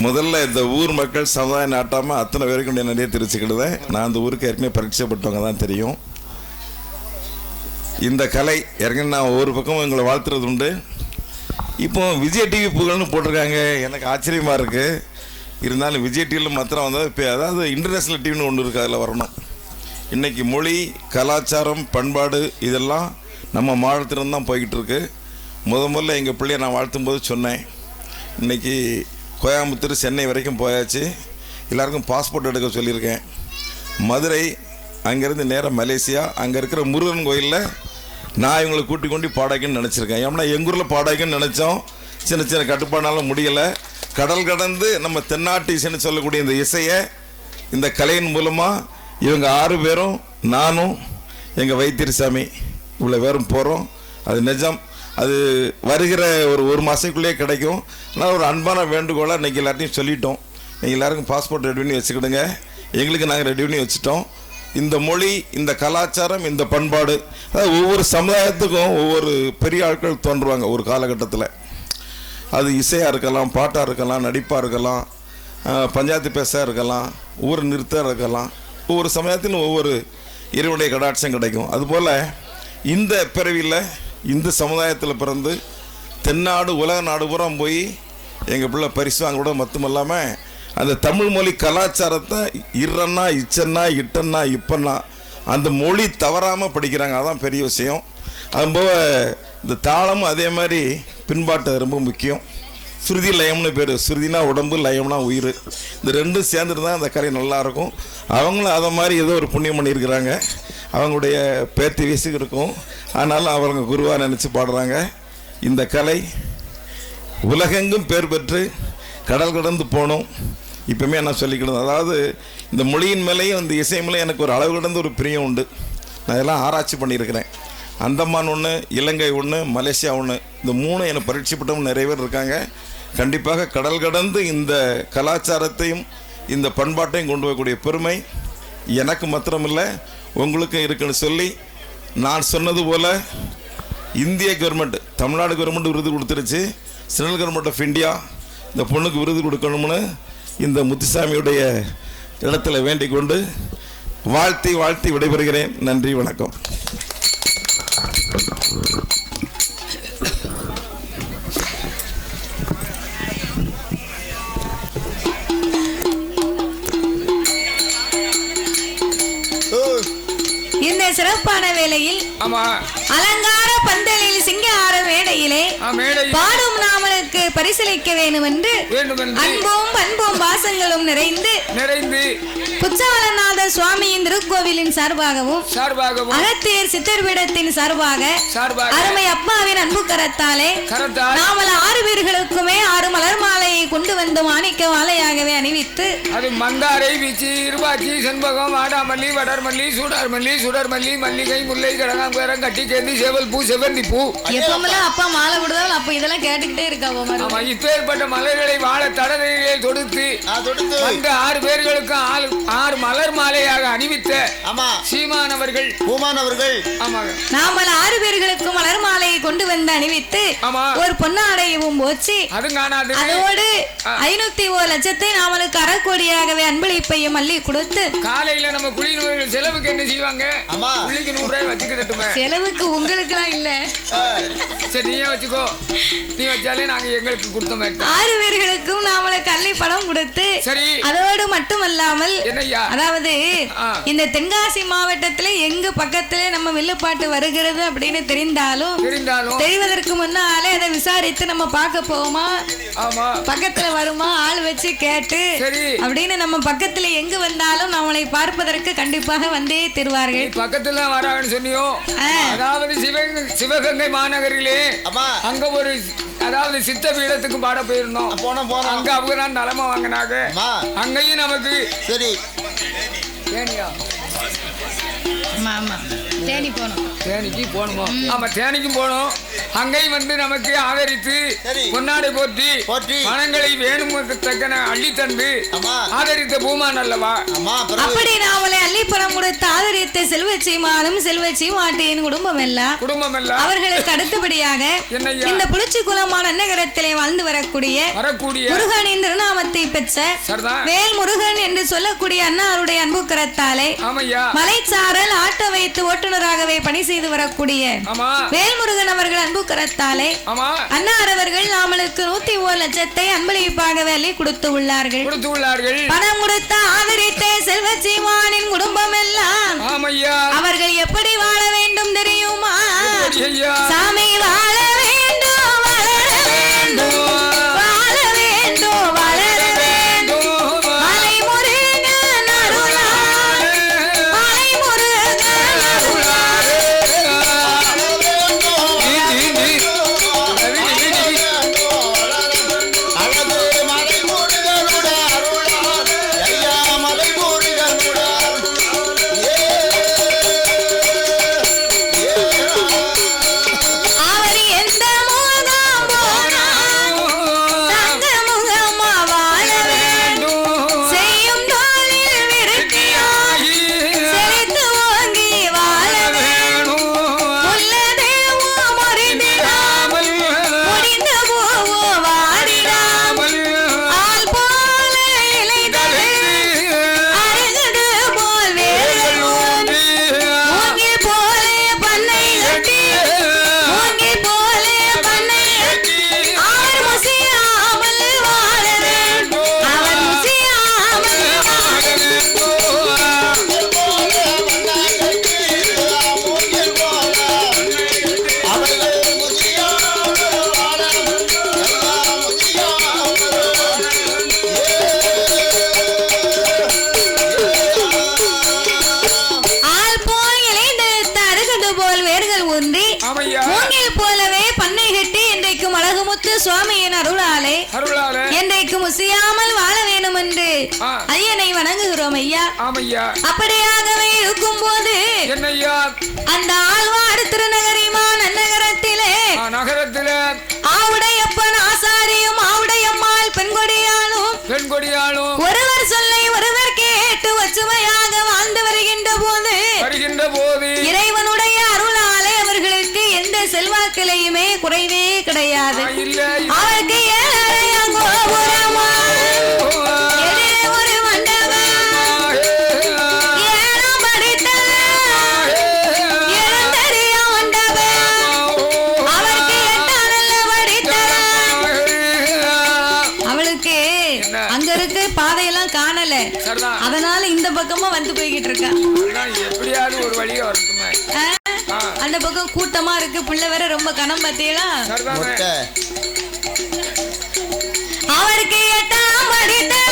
முதல்ல இந்த ஊர் மக்கள் சமுதாய நாட்டாமல் அத்தனை பேருக்கும் நிறைய தெரிவிச்சுக்கிடுதேன். நான் அந்த ஊருக்கு ஏற்கனவே பரீட்சைப்பட்டவங்க தான் தெரியும். இந்த கலை ஏற்கனவே நான் ஒவ்வொரு பக்கமும் எங்களை வாழ்த்துறது உண்டு. இப்போ விஜய் டிவி புகழ்னு போட்டிருக்காங்க, எனக்கு ஆச்சரியமாக இருக்குது. இருந்தாலும் விஜய் டிவியில் மாத்திரம் வந்தால் இப்போ அதாவது இன்டர்நேஷ்னல் டிவின்னு ஒன்று இருக்குது, அதில் வரணும். இன்றைக்கி மொழி, கலாச்சாரம், பண்பாடு இதெல்லாம் நம்ம மாநிலத்திலிருந்து தான் போய்கிட்டு இருக்கு. முதல்ல எங்கள் பிள்ளையை நான் வாழ்த்தும்போது சொன்னேன், இன்றைக்கி கோயம்புத்தூர், சென்னை வரைக்கும் போயாச்சு. எல்லாருக்கும் பாஸ்போர்ட் எடுக்க சொல்லியிருக்கேன். மதுரை, அங்கேருந்து நேராக மலேசியா, அங்கே இருக்கிற முருகன் கோயிலில் நான் இவங்களை கூட்டி கொண்டு பாடாய்க்குன்னு நினச்சிருக்கேன். ஏன்னா எங்கள் ஊரில் பாடாய்க்குன்னு நினச்சோம், சின்ன சின்ன கட்டுப்பாடுனாலும் முடியலை. கடல் கடந்து நம்ம தென்னாட்டு இசைன்னு சொல்லக்கூடிய இந்த இசையை இந்த கலையின் மூலமாக இவங்க 6 பேரும், நானும் எங்கள் வைத்தியசாமி இவ்வளோ பேரும் போகிறோம். அது நிஜம். அது வருகிற ஒரு மாதத்துக்குள்ளேயே கிடைக்கும். ஆனால் ஒரு அன்பான வேண்டுகோளாக இன்றைக்கி எல்லாத்தையும் சொல்லிட்டோம். நீங்கள் எல்லாருக்கும் பாஸ்போர்ட் ரெடி பண்ணி வச்சுக்கிடுங்க. எங்களுக்கு நாங்கள் ரெடி பண்ணி வச்சுட்டோம். இந்த மொழி, இந்த கலாச்சாரம், இந்த பண்பாடு, அதாவது ஒவ்வொரு சமுதாயத்துக்கும் ஒவ்வொரு பெரிய ஆட்கள் தோன்றுவாங்க ஒரு காலகட்டத்தில். அது இசையாக இருக்கலாம், பாட்டாக இருக்கலாம், நடிப்பாக இருக்கலாம், பஞ்சாயத்து பேசாக இருக்கலாம், ஊர் நிறுத்தாக இருக்கலாம். ஒவ்வொரு சமயத்திலும் ஒவ்வொரு இறைவனுடைய கடாட்சம் கிடைக்கும். அதுபோல் இந்த பிறவியில் இந்த சமுதாயத்தில் பிறந்து தென்னாடு உலக நாடு பூரா போய் எங்கள் பிள்ளை பரிசு வாங்க கூட மட்டுமல்லாமல் அந்த தமிழ் மொழி கலாச்சாரத்தை இறன்னா, இச்சன்னா, இட்டன்னா, இப்பன்னா அந்த மொழி தவறாமல் படிக்கிறாங்க. அதுதான் பெரிய விஷயம். அதுபோக இந்த தாளமும் அதே மாதிரி பின்பாட்டு ரொம்ப முக்கியம். சுருதி லயம்னு பேர். சுருதினா உடம்பு, லயம்னா உயிர். இந்த ரெண்டும் சேர்ந்துட்டு தான் அந்த கலை நல்லாயிருக்கும். அவங்களும் அதை மாதிரி ஏதோ ஒரு புண்ணியம் பண்ணியிருக்கிறாங்க. அவங்களுடைய பேர்த்தி வயசுக்கு இருக்கும். ஆனாலும் அவங்க குருவாக நினச்சி பாடுறாங்க. இந்த கலை உலகெங்கும் பேர் பெற்று கடல் கடந்து போகணும். இப்போமே நான் சொல்லிக்கிடுது, அதாவது இந்த மொழியின் மேலேயும் இந்த இசை மேலேயும் எனக்கு ஒரு அளவு கடந்த ஒரு பிரியம் உண்டு. நான் இதெல்லாம் ஆராய்ச்சி பண்ணியிருக்கிறேன். அந்தமான் ஒன்று, இலங்கை ஒன்று, மலேசியா ஒன்று, இந்த 3 எனக்கு பரீட்சைப்பட்டவங்க நிறைய பேர் இருக்காங்க. கண்டிப்பாக கடல் கடந்து இந்த கலாச்சாரத்தையும் இந்த பண்பாட்டையும் கொண்டு வரக்கூடிய பெருமை எனக்கு மாத்திரமில்லை உங்களுக்கும் இருக்குன்னு சொல்லி, நான் சொன்னது போல் இந்திய கவர்மெண்ட், தமிழ்நாடு கவர்மெண்ட் விருது கொடுத்துருச்சு. சென்ட்ரல் கவர்மெண்ட் ஆஃப் இந்தியா இந்த பொண்ணுக்கு விருது கொடுக்கணும்னு இந்த முத்துசாமியுடைய இடத்துல வேண்டிக் கொண்டு வாழ்த்தி விடைபெறுகிறேன். நன்றி, வணக்கம். அதிகால வேளையில் அலங்கார பந்தலில் சிங்கார மேடையிலே பாடும் நாமளுக்கு பரிசளிக்க வேண்டும் என்று அன்பும் பண்பும் வாசங்களும் நிறைந்து குச்சாலநாத சுவாமியின் திருக்கோவிலின் சார்பாகவும் அகத்தியர் சித்தர்பீடத்தின் சார்பாக அருமை அப்பாவின் அன்பு கரத்தாலே நாமல் 6 பேர்களுக்குமே 6 மலர் மாலையை கொண்டு வந்து மாணிக்க மாலையாகவே அணிவித்து அது மந்தாரை வீச்சி இருபாச்சி செண்பகம் ஆடாமல்லி வடர்மல்லி சூடார்மல்லி சுடர்மல்லி மல்லிகை முல்லை கடகாம்பரம் கட்டி கேந்தி சேவல் பூ செவ்வந்தி பூ எப்பமெல்லாம் அப்பா மாலை விடுதாலும் அப்ப இதெல்லாம் கேட்டுக்கிட்டே இருக்காவோ இப்பேற்பட்ட மலர்களை வாழ தடவைகளை தொடுத்து அந்த 6 பேர்களுக்கும் 6 மலர் மாலையாக அணிவித்த சீமானவர்கள் பூமானவர்கள் நாமல் 6 பேர்களுக்கும் மலர் மாலையை கொண்டு வந்து அணிவித்து ஒரு பொன்னாடையவும் போச்சு அதோடு 501 லட்சத்தை நாமளுக்கு அறக்கோடியாகவே அன்பளிப்பையும் அள்ளி கொடுத்து காலையில நம்ம குளிநோய்கள் செலவுக்கு என்ன செய்வாங்க புள்ளிக்கு 100 ரூபாய் வச்சுக்கிட்டுமே செலவுக்கு உங்களுக்கு எல்லாம் இல்ல சரி நீயே வச்சுக்கோ நீ வச்சாலே நாங்க எங்களுக்கு கொடுத்த மாதிரி 6 பேர்களுக்கும் நாமளுக்கு அள்ளி பணம் கொடுத்து சரி அதோடு மட்டுமல்லாமல் அதாவது இந்த தென்காசி மாவட்டத்திலே எங்க பக்கத்திலே நம்ம வில்லுப்பாட்டு வருகிறது அப்படின்னு தெரிந்தாலும் தெரிவதற்கு முன்னாலே அதை விசாரித்து நம்ம பார்க்க போவோமா பக்கத்துல வருமா ஆள் வச்சு கேட்டு அப்படின்னு நம்ம பக்கத்துல எங்க வந்தாலும் நம்மளை பார்ப்பதற்கு கண்டிப்பாக வந்தே தருவார்கள் பக்கத்துல வராங்கன்னு சொன்னியோ அதாவது சிவகங்கை மாநகரிலே அங்க ஒரு அதாவது சித்த பீடத்துக்கு பாட போயிருந்தோம் அங்க அவங்க தான் நலமா வாங்கினாங்க அங்கேயும் நமக்கு சரி தேனியா தேனிக்கு போகணுமோ ஆமா தேனிக்கும் போனோம் அங்கேயும் வந்து நமக்கு ஆதரித்து பொன்னாடை போற்றி பணங்களை வேணும் தக்கன அள்ளி தந்து ஆதரித்த பூமான் அல்லவா அப்படி நாமளை அள்ளிப்பணம் கொடுத்து ஆதரித்த செல்வச்சிமானும் செல்வச்சிமாட்டியின் குடும்பம் எல்லாம் அவர்களுக்கு அடுத்தபடியாக இந்த புளிச்சி குலமான நகரத்திலே வாழ்ந்து வரக்கூடிய முருகனின் திருநாமத்தை பெற்ற வேல் முருகன் என்று சொல்லக்கூடிய அண்ணாருடைய அன்பு கரத்தாலே மலைச்சாரல் ஆட்டோ வைத்து ஓட்டுநராகவே பணி செய்து வரக்கூடிய வேல்முருகன் அவர்கள் அன்பு கரத்தாலே அன்னார் அவர்கள் நாமளுக்கு 101 லட்சத்தை அன்பளிப்பாக அள்ளி கொடுத்து உள்ளார்கள் பணம் கொடுத்த ஆதரித்த செல்வச்சீமானின் குடும்பம் எல்லாம் அவர்கள் எப்படி வாழ வேண்டும் தெரியுமா சாமி வாழ வேண்டும் வளர வேண்டும் வாழ வேண்டும் வளர வேண்டும் மலை முருகன் அருளால் மலை முருகன் அருளால் சுவாமியின் அருளாலே என்றைக்கு முசியாமல் வாழ வேண்டும் என்று ஐயனை வணங்குகிறோம் ஐயா. அப்படியாகவே இருக்கும் போது அந்த ஆழ்வார் திருநகரிமான் நகரத்திலே ஆவுடையப்பன் ஆசாரியும் ஆவுடையம்மாள் பெண்கொடியாலும் ஒருவர் சொல்லை ஒருவர் கேட்டு ஒற்றுமையாக வாழ்ந்து வருகின்ற போது இறைவனுடைய அருளாலே அவர்களுக்கு எந்த செல்வாக்கிலையுமே குறைவே கிடையாது. அவருக்கு கோபுரமா ஒரு மண்டபம் ஏழாம் படித்தது எழுந்தறிய மண்டபம் அவருக்கு 8 படித்தது. அவளுக்கு அங்க இருக்கு பாதையெல்லாம் காணல. முடியல, அதனால இந்த பக்கமா வந்து போய்கிட்டு இருக்கா. எப்படியாவது ஒரு வழியா வரட்டுமே. அந்த பக்கம் கூட்டமா இருக்கு, பிள்ளை வேற ரொம்ப கணம் பார்த்தீங்களா. அவருக்கு 8ஆம் படித்தல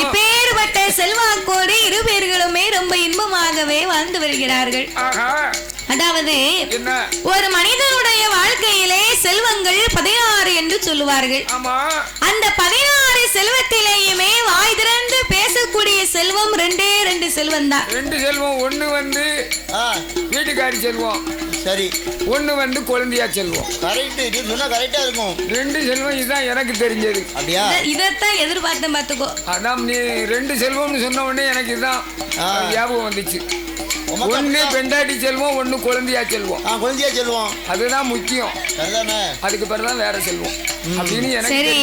இப்பேற்பட்ட செல்வாக்கோடு இரு பேர்களுமே ரொம்ப இன்பமாகவே வாழ்ந்து வருகிறார்கள். அதாவது ஒரு மனிதனுடைய வாழ்க்கையிலே செல்வங்கள் 16 என்று சொல்லுவார்கள். அந்த 16 செல்வத்திலேயுமே வாய் திறந்து பேசக்கூடிய செல்வம் 2 செல்வம் தான். 2 செல்வம். ஒண்ணு வந்து வீட்டுக்காரி செல்வம், சரி. ஒண்ணு வந்து குழந்தையா செல்வம். கரெக்ட், நீ சொன்னா கரெக்டா இருக்கும். 2 செல்வம், இதுதான் எனக்கு தெரிஞ்சது. அப்படியா? இதத்தான் எதிர்பார்த்தேன், பாத்துக்கோ. அதான் நீ 2 செல்வம்னு சொன்ன உடனே எனக்கு இதுதான் ஞாபகம் வந்துச்சு. ஒண்ணு பெண்டாட்டி செல்வம், ஒண்ணு குழந்தையா செல்வம். குழந்தையா செல்வம் அதுதான் முக்கியம். அதுக்கு பிறகுதான் வேற செல்வம் அப்படின்னு எனக்கு. சரி,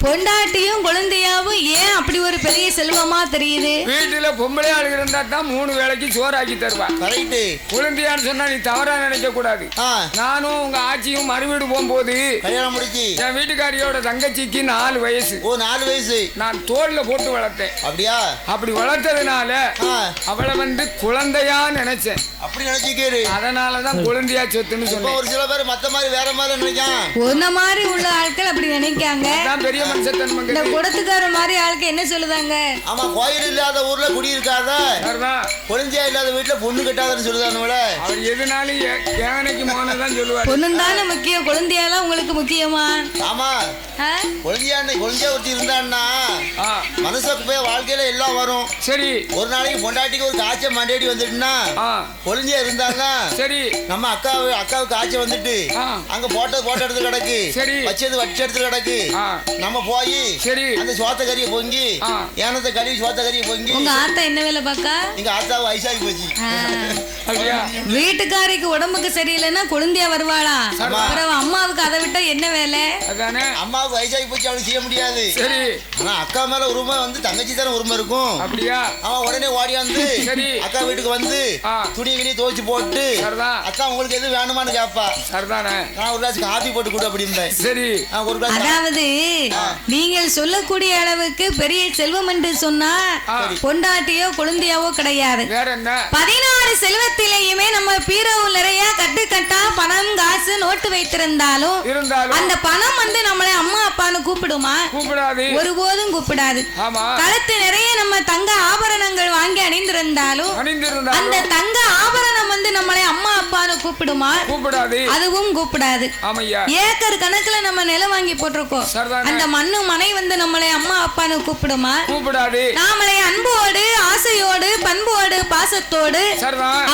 பொண்டாட்டியும் குழந்தையாவும் ஏன் அப்படி ஒரு பெரிய செல்வமா தெரியுது? வீட்டுல பொம்பளை ஆளுங்க இருந்தா தான் 3 வேளைக்கு சோறாக்கி தருவா. கரெக்ட். குழந்தையான்னு சொன்னா நீ தவறா நினைக்க கூடாது. நானும் உங்க ஆச்சியும் மறுவீடு போகும்போது கல்யாணம் முடிச்சு என் வீட்டுக்காரியோட தங்கச்சிக்கு 4 வயசு. 4 வயசு நான் தோல்ல போட்டு வளர்த்தேன். அப்படியா? அப்படி வளர்த்ததுனால அவளை வந்து குழந்தையா நினைச்சேன். அப்படி நினைச்சிக்கேரு. அதனாலதான் குழந்தையா சொத்துன்னு சொன்னேன். ஒரு சில பேர் மத்த மாதிரி வேற மாதிரி நினைக்கான். ஒன்ன மாதிரி உள்ள ஆட்கள் அப்படி நினைக்காங்க. பெரிய மனுஷத்தன்மை. இந்த குடத்துக்கார மாதிரி ஆட்கள் என்ன சொல்லுதாங்க? ஆமா, கோயில் இல்லாத ஊர்ல குடி இருக்காத, குழந்தையா இல்லாத வீட்டுல பொண்ணு கட்டாதன்னு சொல்லுதானுல. அவர் எதுனாலும் ஏவனைக்கு மோனதான் சொல்லுவார். பொண்ணு தானே முக்கியம், குழந்தையாலாம் உங்களுக்கு முக்கியமா? ஆமா, குழந்தையா ஒருத்தி இருந்தான்னா மனசுக்கு போய் வாழ்க்கையில எல்லாம் வரும். சரி, ஒரு நாளைக்கு பொண்டாட்டிக்கு ஒரு காய்ச்சல் மண்டேடி வந்துட்டுன்னா குழந்தையா இருந்தாங்க. சரி, நம்ம அக்காவுக்கு காய்ச்சல் வந்துட்டு அங்க போட்ட இடத்துல கிடக்கு, வச்சது வச்ச இடத்துல கிடக்கு. நம்ம போய் சரி அந்த சோத்த கறியை பொங்கி ஏனத்தை கழுவி சோத்த கறியை பொங்கி. உங்க ஆத்தா என்ன வேலை பாக்கா? எங்க ஆத்தா வயசாகி போச்சு. வீட்டுக்காரிக்கு உடம்புக்கு சரியில்லைன்னா குழந்தையா வருவாளா? அம்மாவுக்கு அதை விட்டா என்ன வேலை? அம்மாவுக்கு வயசாகி போச்சு, அவளுக்கு செய்ய முடியாது. சரி, ஆனா அக்கா மேல உரிமை வந்து தங்கச்சி தானே உரிமை இருக்கும். அப்படியா? அவன் உடனே ஓடியாந்து அக்கா வீட்டுக்கு வந்து துணியை துவைச்சு போட்டு அக்கா உங்களுக்கு எது வேணுமான்னு கேப்பா. நான் ஒரு கிளாஸ் காபி போட்டு கொடு அப்படின்பேன். சரி, அதாவது நீங்கள் சொல்லக்கூடிய அளவுக்கு பெரிய செல்வம் என்று சொன்னா பொண்டாட்டியோ குழந்தையாவோ கிடையாது. 16 செல்வத்திலேயுமே நம்ம பீரோவில் நிறைய கட்டுக்கட்டா பணம் காசு நோட்டு வைத்திருந்தாலும் அந்த பணம் வந்து நம்மளை அம்மா அப்பான்னு கூப்பிடுமா? கூப்பிடாது, ஒருபோதும் கூப்பிடாது. கழுத்து நிறைய நம்ம தங்க ஆபரணங்கள் வாங்கி அணிந்திருந்தாலும் அந்த தங்க ஆபரணம் வந்து நம்மளை அம்மா அப்பான்னு கூப்பிடுமா? கூப்பிடாது, அதுவும் கூப்பிடாது. ஏக்கர் கணக்குல நம்ம நிலம் வாங்கி போட்டிருக்கோம், அந்த மண்ணு மனை வந்து நம்மளை அம்மா அப்பான்னு கூப்பிடுமா? கூப்பிடாது. நாமளை அன்போடு ஆசையோடு பண்போடு பாசத்தோடு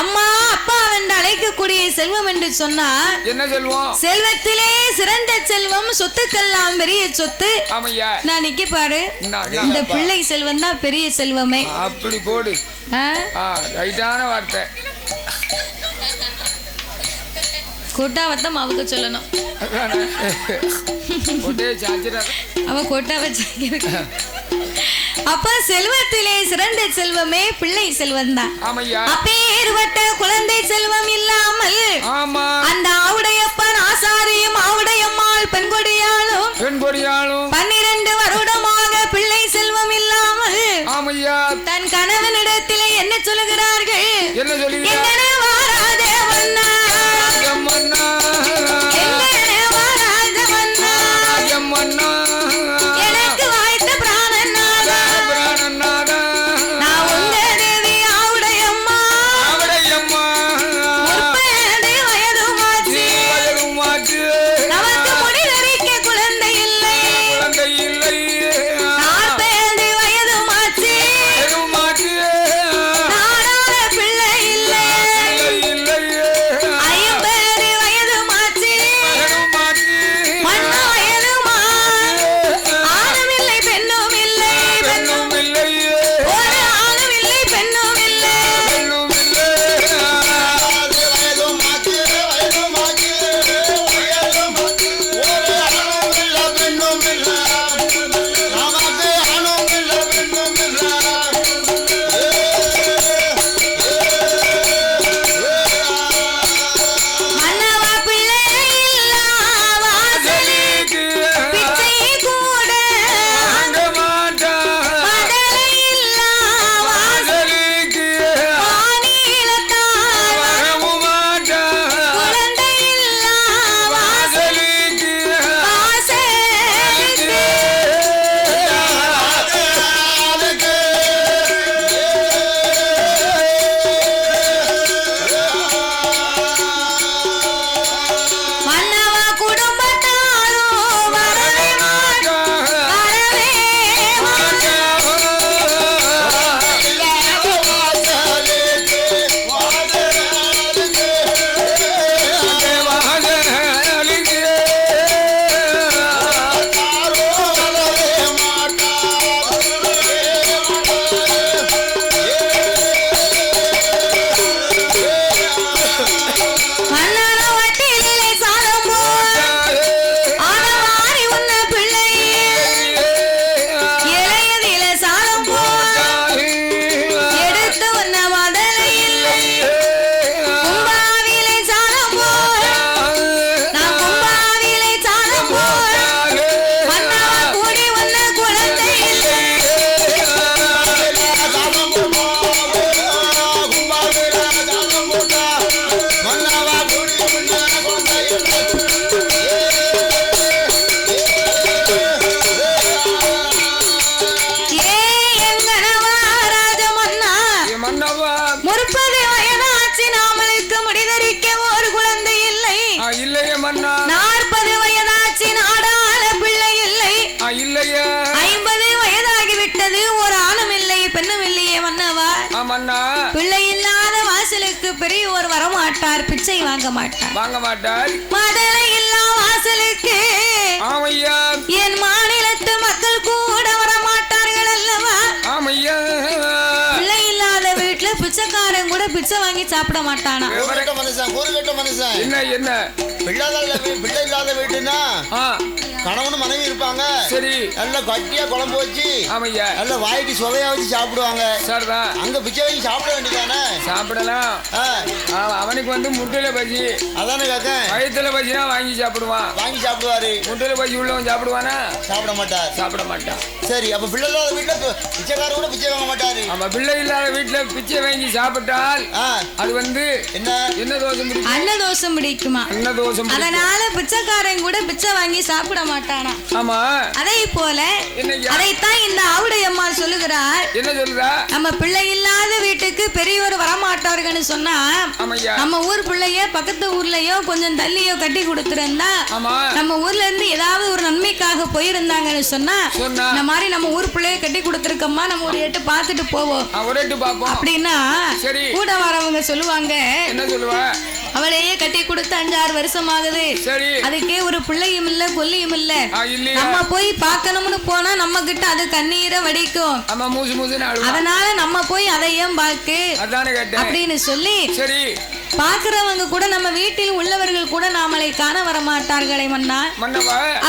அம்மா அப்பா என்று அழைக்கக்கூடிய செல்வம் என்று சொன்னா என்ன செல்வம்? செல்வத்திலே சிறந்த செல்வம், சொத்துக்கெல்லாம் பெரிய சொத்து. நான் நிக்க பாரு, இந்த பிள்ளை செல்வம் தான் பெரிய செல்வமே. அப்படி போடு, ரைட்டான வார்த்தை. கொட்டாவத்தான் அவக்கு சொல்லணும். அவன் கொட்டாவ அப்ப செல்வத்திலே சிறந்த செல்வமே பிள்ளை செல்வம் தான். அப்பேற்பட்ட குழந்தை செல்வம் இல்லாமல் அந்த ஆவுடையப்பன் ஆசாரியும் ஆவுடையம்மாள் பெண்கொடியாலும் 12 வருடமாக பிள்ளை செல்வம் இல்லாமல் தன் கணவனிடத்திலே என்ன சொல்லுகிறார்கள்? என்ன வாராதே வண்ணா, எனக்கு வாய்த்த பிராணநாதா, நான் உங்க தேவி ஆவுடையம்மா, 30 வயதுமாச்சு, நமக்கு 40 வயதாச்சு நாமளுக்கு முடிதறிக்க ஒரு குழந்தை இல்லை. இல்லையே மன்னா. 40 வயதாச்சு நாடாள பிள்ளை இல்லை. இல்லையே. 50 வயதாகி விட்டது ஒரு ஆணும் இல்லை பெண்ணும் இல்லையே மன்னவா. மன்னா. பிள்ளை இல்லாத வாசலுக்கு பெரியவர் வரமாட்டார், பிச்சை வாங்க மாட்டார். மதலை இல்லா வாசலுக்கு ஆமையா என் மாநிலத்து மக்கள் கூட வரமாட்டார்கள் அல்லவா. ஆமையா. பிள்ளை இல்லாத வீட்டுல பிச்சைக்காரன் கூட பிச்சை வாங்கி சாப்பிட மாட்டானா. மனுஷன் என்ன பிள்ளை இல்லாத வீட்டுனா கணவனும் மனைவி இருப்பாங்க. சரி. நல்ல கட்டியா குழம்பு வச்சு ஆமையா நல்ல வாய்க்கு சுவையா வச்சு சாப்பிடுவாங்க. சரிதான். அங்க பிச்சை வாங்கி சாப்பிட வேண்டியதானே. சாப்பிடலாம். அவனுக்கு வந்து முட்டையில பஜ்ஜி அதானே கேட்கேன். வயிற்றுல பஜ்ஜினா வாங்கி சாப்பிடுவாரு. முட்டையில பஜ்ஜி உள்ளவன் சாப்பிடுவானா? சாப்பிட மாட்டான். சரி, அப்ப பிள்ளை இல்லாத வீட்டுல பிச்சைக்காரர் கூட பிச்சை வாங்க மாட்டாரு. ஆமா, பிள்ளை இல்லாத வீட்டுல பிச்சை வாங்கி சாப்பிட்டால் அது வந்து என்ன தோஷம் பிடிக்கும்? அன்னதோஷம் பிடிக்குமா? அன்னதோஷம். அதனால பிச்சைக்காரன் கூட பிச்சை வாங்கி சாப்பிட மாட்டானா. ஆமா. அதே போல அதைத்தான் இந்த ஆவுடையம்மா சொல்லுகிறார். என்ன சொல்றா? நம்ம பிள்ளை இல்லாத வீட்டுக்கு பெரியவர் வரமாட்டார்கள்னு சொன்னா நம்ம ஊர் பிள்ளைய பக்கத்து ஊர்லயோ கொஞ்சம் தள்ளியோ கட்டி கொடுத்திருந்தா நம்ம ஊர்ல இருந்து ஏதாவது ஒரு நன்மைக்காக போயிருந்தாங்கன்னு சொன்னா இந்த மாதிரி நம்ம ஊர் பிள்ளைய கட்டி கொடுத்திருக்கோமா, நம்ம ஒரு எட்டு பார்த்துட்டு போவோம் அப்படின்னா கூட வரவங்க சொல்லுவாங்க. என்ன சொல்லுவா? அவளையே கட்டி கொடுத்து 5-6 வருஷம் ஆகுது, அதுக்கே ஒரு பிள்ளையும் இல்ல கொல்லியும் இல்ல. நம்ம போய் பார்க்கணும்னு போனா நம்ம கிட்ட அது கண்ணீரை வடிக்கும். அதனால நம்ம போய் அதையும் பாக்கு அப்படின்னு சொல்லி பாக்குறவங்க கூட நம்ம வீட்டில் உள்ளவர்கள் கூட நாமளை காண வர மாட்டார்களே மன்னா.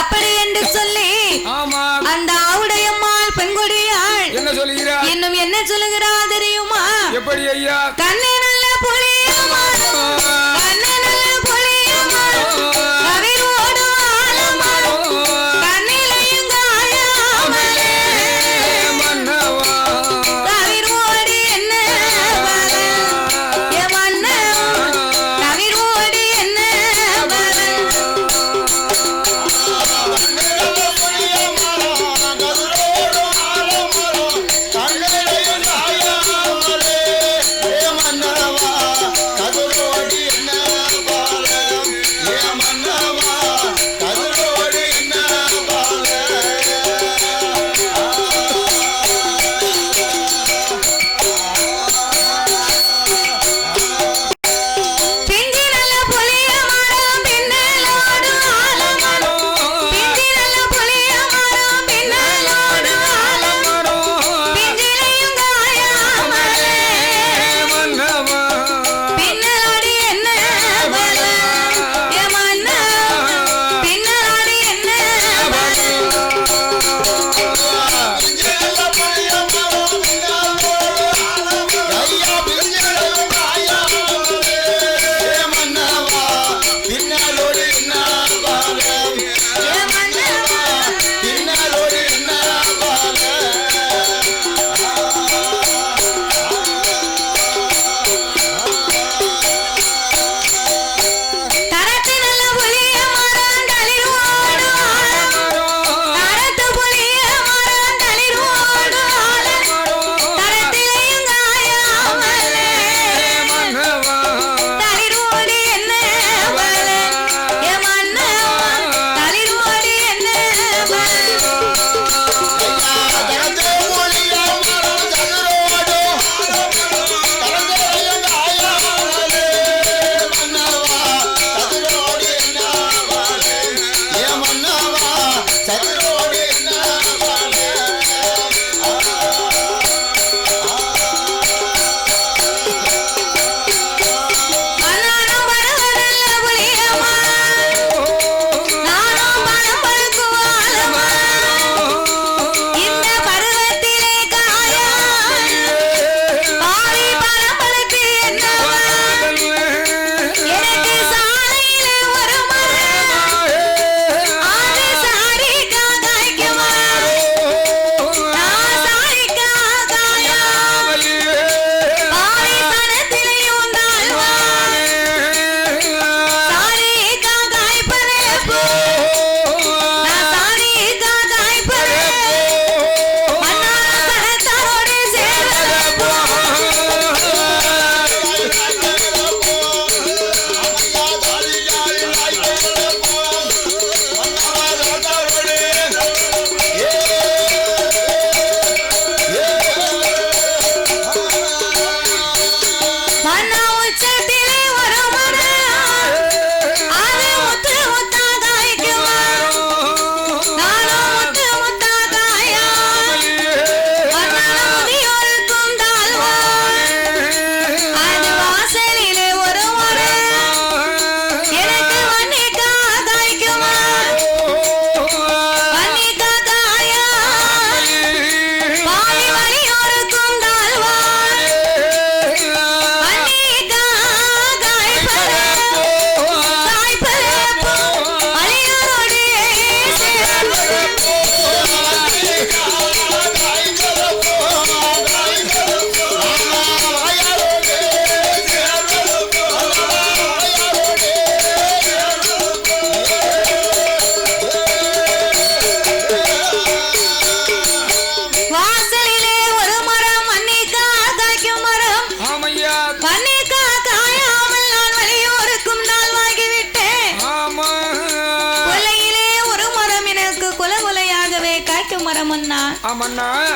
அப்படி என்று சொல்லி அந்த ஆவுடையம்மாள் பெண்கொடியாள் இன்னும் என்ன சொல்லுகிறா தெரியுமா? கண்ணே நல்ல புலியம்மா, கண்ணே நல்ல புலியம்மா, கவிரோடு ஆலம்மா, கண்ணிலையும் காயாமலே கவிரோடு என்ன கவிரோடு என்ன மன்னவா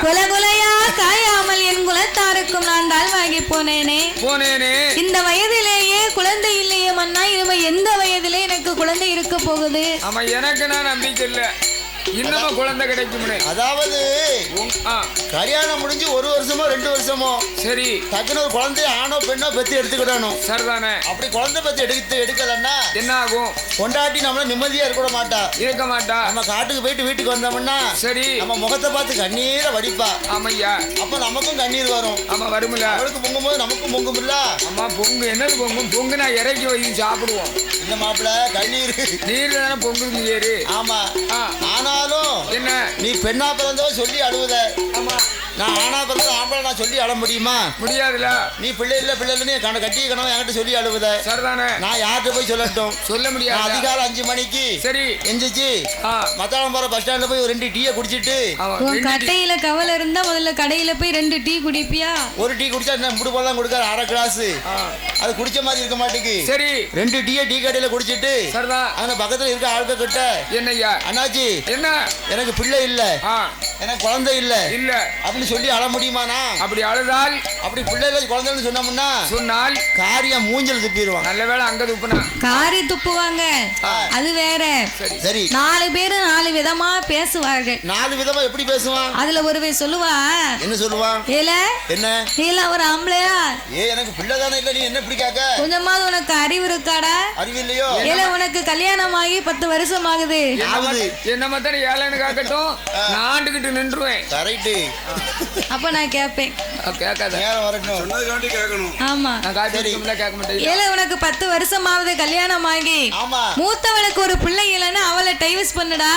குல குலையா காயாமல் என் குலத்தாருக்கும் நான் தாழ்வாகி போனேனே. இந்த வயதிலேயே குழந்தை இல்லையே மன்னா. இனிமே எந்த வயதிலே எனக்கு குழந்தை இருக்க போகுது? எனக்கு நான் நம்பிக்கை இல்லை இன்னமும் குழந்தை கிடைக்கும். அதாவது கல்யாணம் முடிஞ்சு 1 வருஷமோ 2 வருஷமோ சரி டக்குனு ஒரு குழந்தை ஆணோ பெண்ணோ பெத்து எடுத்துக்கிடணும். சரிதானே? அப்படி குழந்தை பெத்து எடுக்கலன்னா என்ன ஆகும்? கொண்டாட்டி நம்மள நிம்மதியா இருக்க மாட்டா. நம்ம காட்டுக்கு போயிட்டு வீட்டுக்கு வந்தோம்னா சரி நம்ம முகத்தை பார்த்து கண்ணீரை வடிப்பா. ஆமையா. அப்ப நமக்கும் கண்ணீர் வரும். ஆமா வரும்ல. அவளுக்கு பொங்கும் போது நமக்கும் பொங்கும்ல. அம்மா பொங்கு என்னது பொங்கும்? பொங்கு நான் இறக்கி வச்சு சாப்பிடுவோம். இந்த மாப்பிள்ள கண்ணீர் நீர் தானே பொங்குது ஏறு. ஆமா. ஆனாலும் என்ன நீ பெண்ணா பிறந்தோ சொல்லி அழுவுத. ஆமா நான் ஆனா பிறந்த ஆம்பளை நான் சொல்லி அழ முடியுமா? முடியாதுல. நீ பிள்ளை இல்ல நீ கட்டிய கணவன் என்கிட்ட சொல்லி அழுவுத. சரிதானே? நான் யார்கிட்ட போய் சொல்லட்டும்? சொல்ல முடியாது. அதிகாலை 5 மணிக்கு சரி எந்திரிச்சு மத்தாளம் போற பஸ் ஸ்டாண்ட்ல போய் 2 டீயை குடிச்சிட்டு கட்டையில கவலை இருந்தா முதல்ல கடையில போய் 2 டீ குடிப்பியா? ஒரு டீ குடிச்சா என்ன முடு போலாம் கொடுக்காரு 1/2 கிளாஸ். அது குடிச்ச மாதிரி இருக்க மாட்டேங்குது. சரி 2 டீயை டீ கடையில குடிச்சிட்டு சரிதான் அங்க பக்கத்துல இருக்க ஆளுக்க கிட்ட என்னய்யா அண்ணாச்சி என்ன எனக்கு பிள்ளை இல்ல எனக்கு குழந்தை இல்ல இல்ல அப்படின்னு சொல்லி அழ முடியுமானா? அப்படி அழுதால் அப்படி பிள்ளைல குழந்தைன்னு சொன்னால் காரியம் மூஞ்சல் துப்பிடுவாங்க. நல்ல வேளை அங்க துப்புனா காரி துப்புவாங்க. அது வேற. சரி 4 பேர் 4 விதமா பேசுவார்கள். 4 விதமா எப்படி பேசுவான்? அதுல ஒருவே சொல்லுவா. என்ன சொல்லுவான்? ஏல என்ன நீல ஒரு ஆம்பளையா? எனக்கு பிள்ளை தானே இல்ல நீ என்ன இப்படி கேக்க? கொஞ்சமாவது உனக்கு அறிவு இருக்காடா? அறிவு இல்லையோ? ஏல உனக்கு கல்யாணம் ஆகி 10 வருஷம் ஆகுது. என்ன மத்தன ஏலன்னு கேக்கட்டும் நான் ஆண்டுகிட்டு நின்றுவேன். கரெக்ட். அப்ப நான் கேட்பேன். உனக்கு 10 வருஷமாவது கல்யாணம் ஆகி மூத்தவளுக்கு ஒரு பிள்ளை இல்லைன்னு அவளை டைவர்ஸ் பண்ணுடா.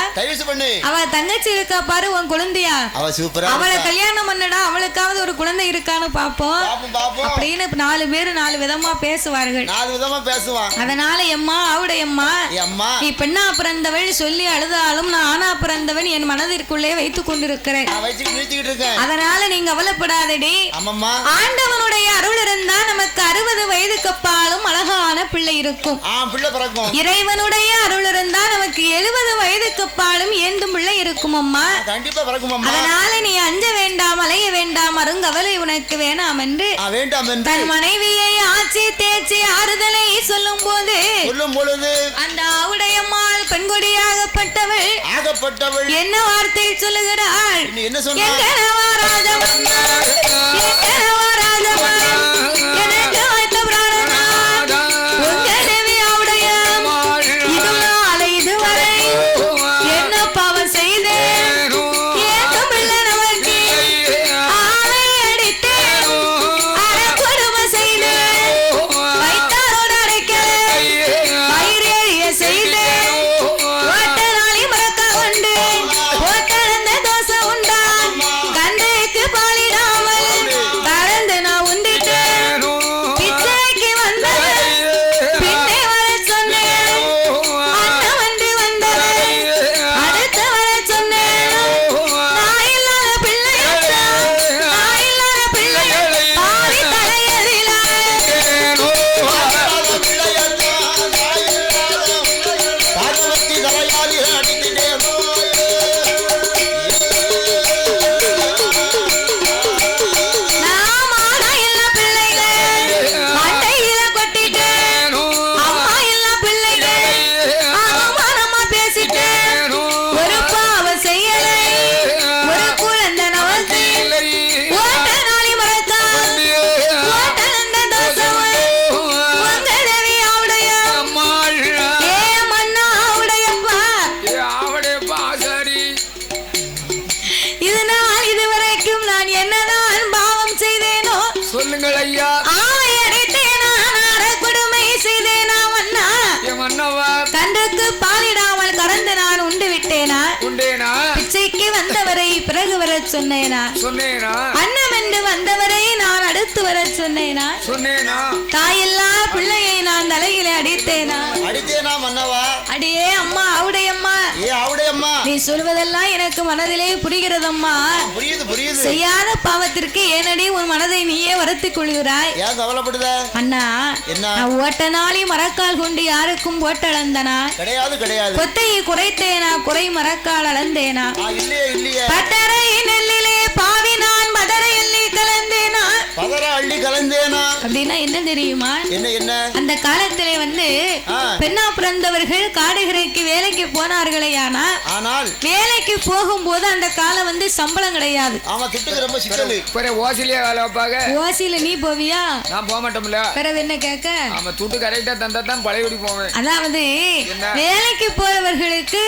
அவ தங்கச்சி இருக்கா பாரு உன் குழந்தையா அவளை கல்யாணம் பண்ணுடா. அவளுக்காவது ஒரு குழந்தை இருக்கான்னு பாப்போம் அப்படின்னு 4 பேர் 4 விதமா பேசுவார்கள். 4 விதமா பேசுவான். அதனால எம்மா அவட எம்மா நீ பெண்ணா பிறந்தவள் சொல்லி அழுதாலும் நான் ஆனா பிறந்தவன் என் மனதிற்குள்ளே வைத்துக் கொண்டிருக்கிறேன். அதனால நீங்க கவலைப்படாதடி. ஆண்டவனுடைய அருள் இருந்தா நமக்கு 60 வயதுக்கு அப்பாலும் அழகான பிள்ளை இருக்கும். இறைவனுடைய அருள் இருந்தா நமக்கு 70 வயதுக்கு அப்பாலும் ஏந்தும் பிள்ளை இருக்கும் அம்மா. அதனால நீ அஞ்ச வேண்டாம் அலைய வேண்டாம் அருங்கவலை உனக்கு வேணாம் என்று தன் மனைவியை ஆட்சி தேய்ச்சி ஆறுதலை சொல்லும் போது அந்த ஆவுடையம்மாள் பெண்கொடியாகப்பட்டவள் என்ன வார்த்தை சொல்லுகிறாள்? பிச்சைக்கு வந்தவரை பிறகு வர சொன்னேனா? அன்னம் என்று வந்தவரை நான் அடுத்து வர சொன்னேனா தாயெல்லா பிள்ளையை நான் தலையிலே அடித்தேனா மன்னவா? அடியே அம்மா ஆவுடையம்மா, நீ சொல்வதெல்லாம் எனக்கு மனதிலே புரிகிறதம்மா. புரியுது. செய்யாத பாவத்திற்கு ஏனடி உன் மனதை நீயே வருத்திக் கொள்கிறாய்? ஏன் கவலைப்படுத அண்ணா? நான் ஓட்ட நாளி மரக்கால் கொண்டு யாருக்கும் ஓட்டளந்தனா? கிடையாது. கொத்தையை குறைத்தேனா, குறை மரக்கால் அளந்தேனா? இல்லையே. பட்டறை நெல்லிலே பாவி நான் பதரை அள்ளி கலந்தேனா? அப்படின்னா என்ன தெரியுமா? என்ன அந்த காலத்திலே பெண்ணா பிறந்தவர்கள் காடுகரைக்கு வேலைக்கு போனார்களே, ஆனால் வேலைக்கு போகும்போது அந்த காலம் சம்பளம் கிடையாது. ஓசில நீ போவியா? நான் போக மாட்டோம்ல. பிறகு என்ன கேட்க? துட்டு கரெக்டா தந்தா தான் பழையபடி போவேன். அதாவது வேலைக்கு போறவர்களுக்கு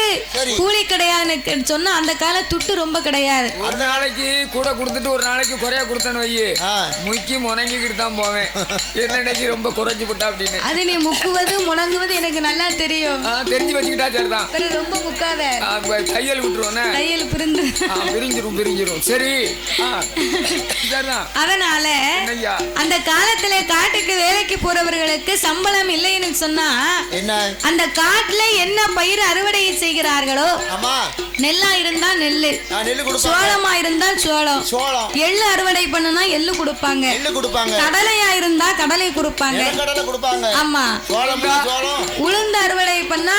கூலி கிடையாதுன்னு சொன்னா அந்த கால துட்டு ரொம்ப கிடையாது. ஒரு நாளைக்கு கூட கொடுத்துட்டு ஒரு நாளைக்கு குறையா கொடுத்தேன்னு வையே, முக்கி முணங்கிக்கிட்டு தான் போவேன். என்னைக்கு ரொம்ப குறைஞ்சு போட்டா அப்படின்னு. அது நீ முக்குவது முணங்குவது எனக்கு நல்லா தெரியும். தெரிஞ்சு வச்சுக்கிட்டா சரிதான். ரொம்ப முக்காத. தையல் விட்டுருவோம். தையல் பிரிஞ்சிரும். சரி. அதனால அந்த காலத்துல காட்டுக்கு வேலைக்கு போறவர்களுக்கு சம்பளம் இல்லைன்னு சொன்னா அந்த காட்டுல என்ன பயிர் அறுவடை செய்கிறார்களோ, நெல்லா இருந்தா நெல்லு, சோளமா இருந்தா சோளம், எள்ளு அறுவடை பண்ணுனா எள்ளு கொடுப்பாங்க, கடலையா இருந்தா கடலை கொடுப்பாங்க. ஆமா, உளுந்து அறுவடை பண்ணா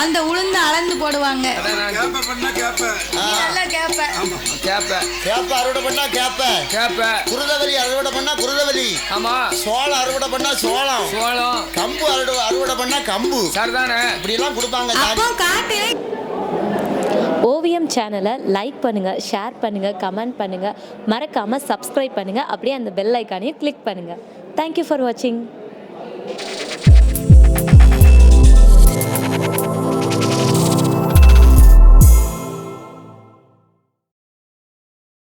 அந்த உளுந்து அளந்து போடுவாங்க. அறுவடை பண்ணா குருதவலி அறுவடை பண்ணா குருதவலி, சோளம் அறுவடை பண்ணா சோளம், கம்பு அறுவடை பண்ணா கம்பு. இப்படி எல்லாம் கொடுப்பாங்க. ஓவியம் சேனலை லைக் பண்ணுங்கள், ஷேர் பண்ணுங்கள், கமெண்ட் பண்ணுங்கள், மறக்காமல் சப்ஸ்கிரைப் பண்ணுங்கள். அப்படியே அந்த பெல் ஐக்கானையும் கிளிக் பண்ணுங்கள். தேங்க்யூ ஃபார் வாட்சிங்.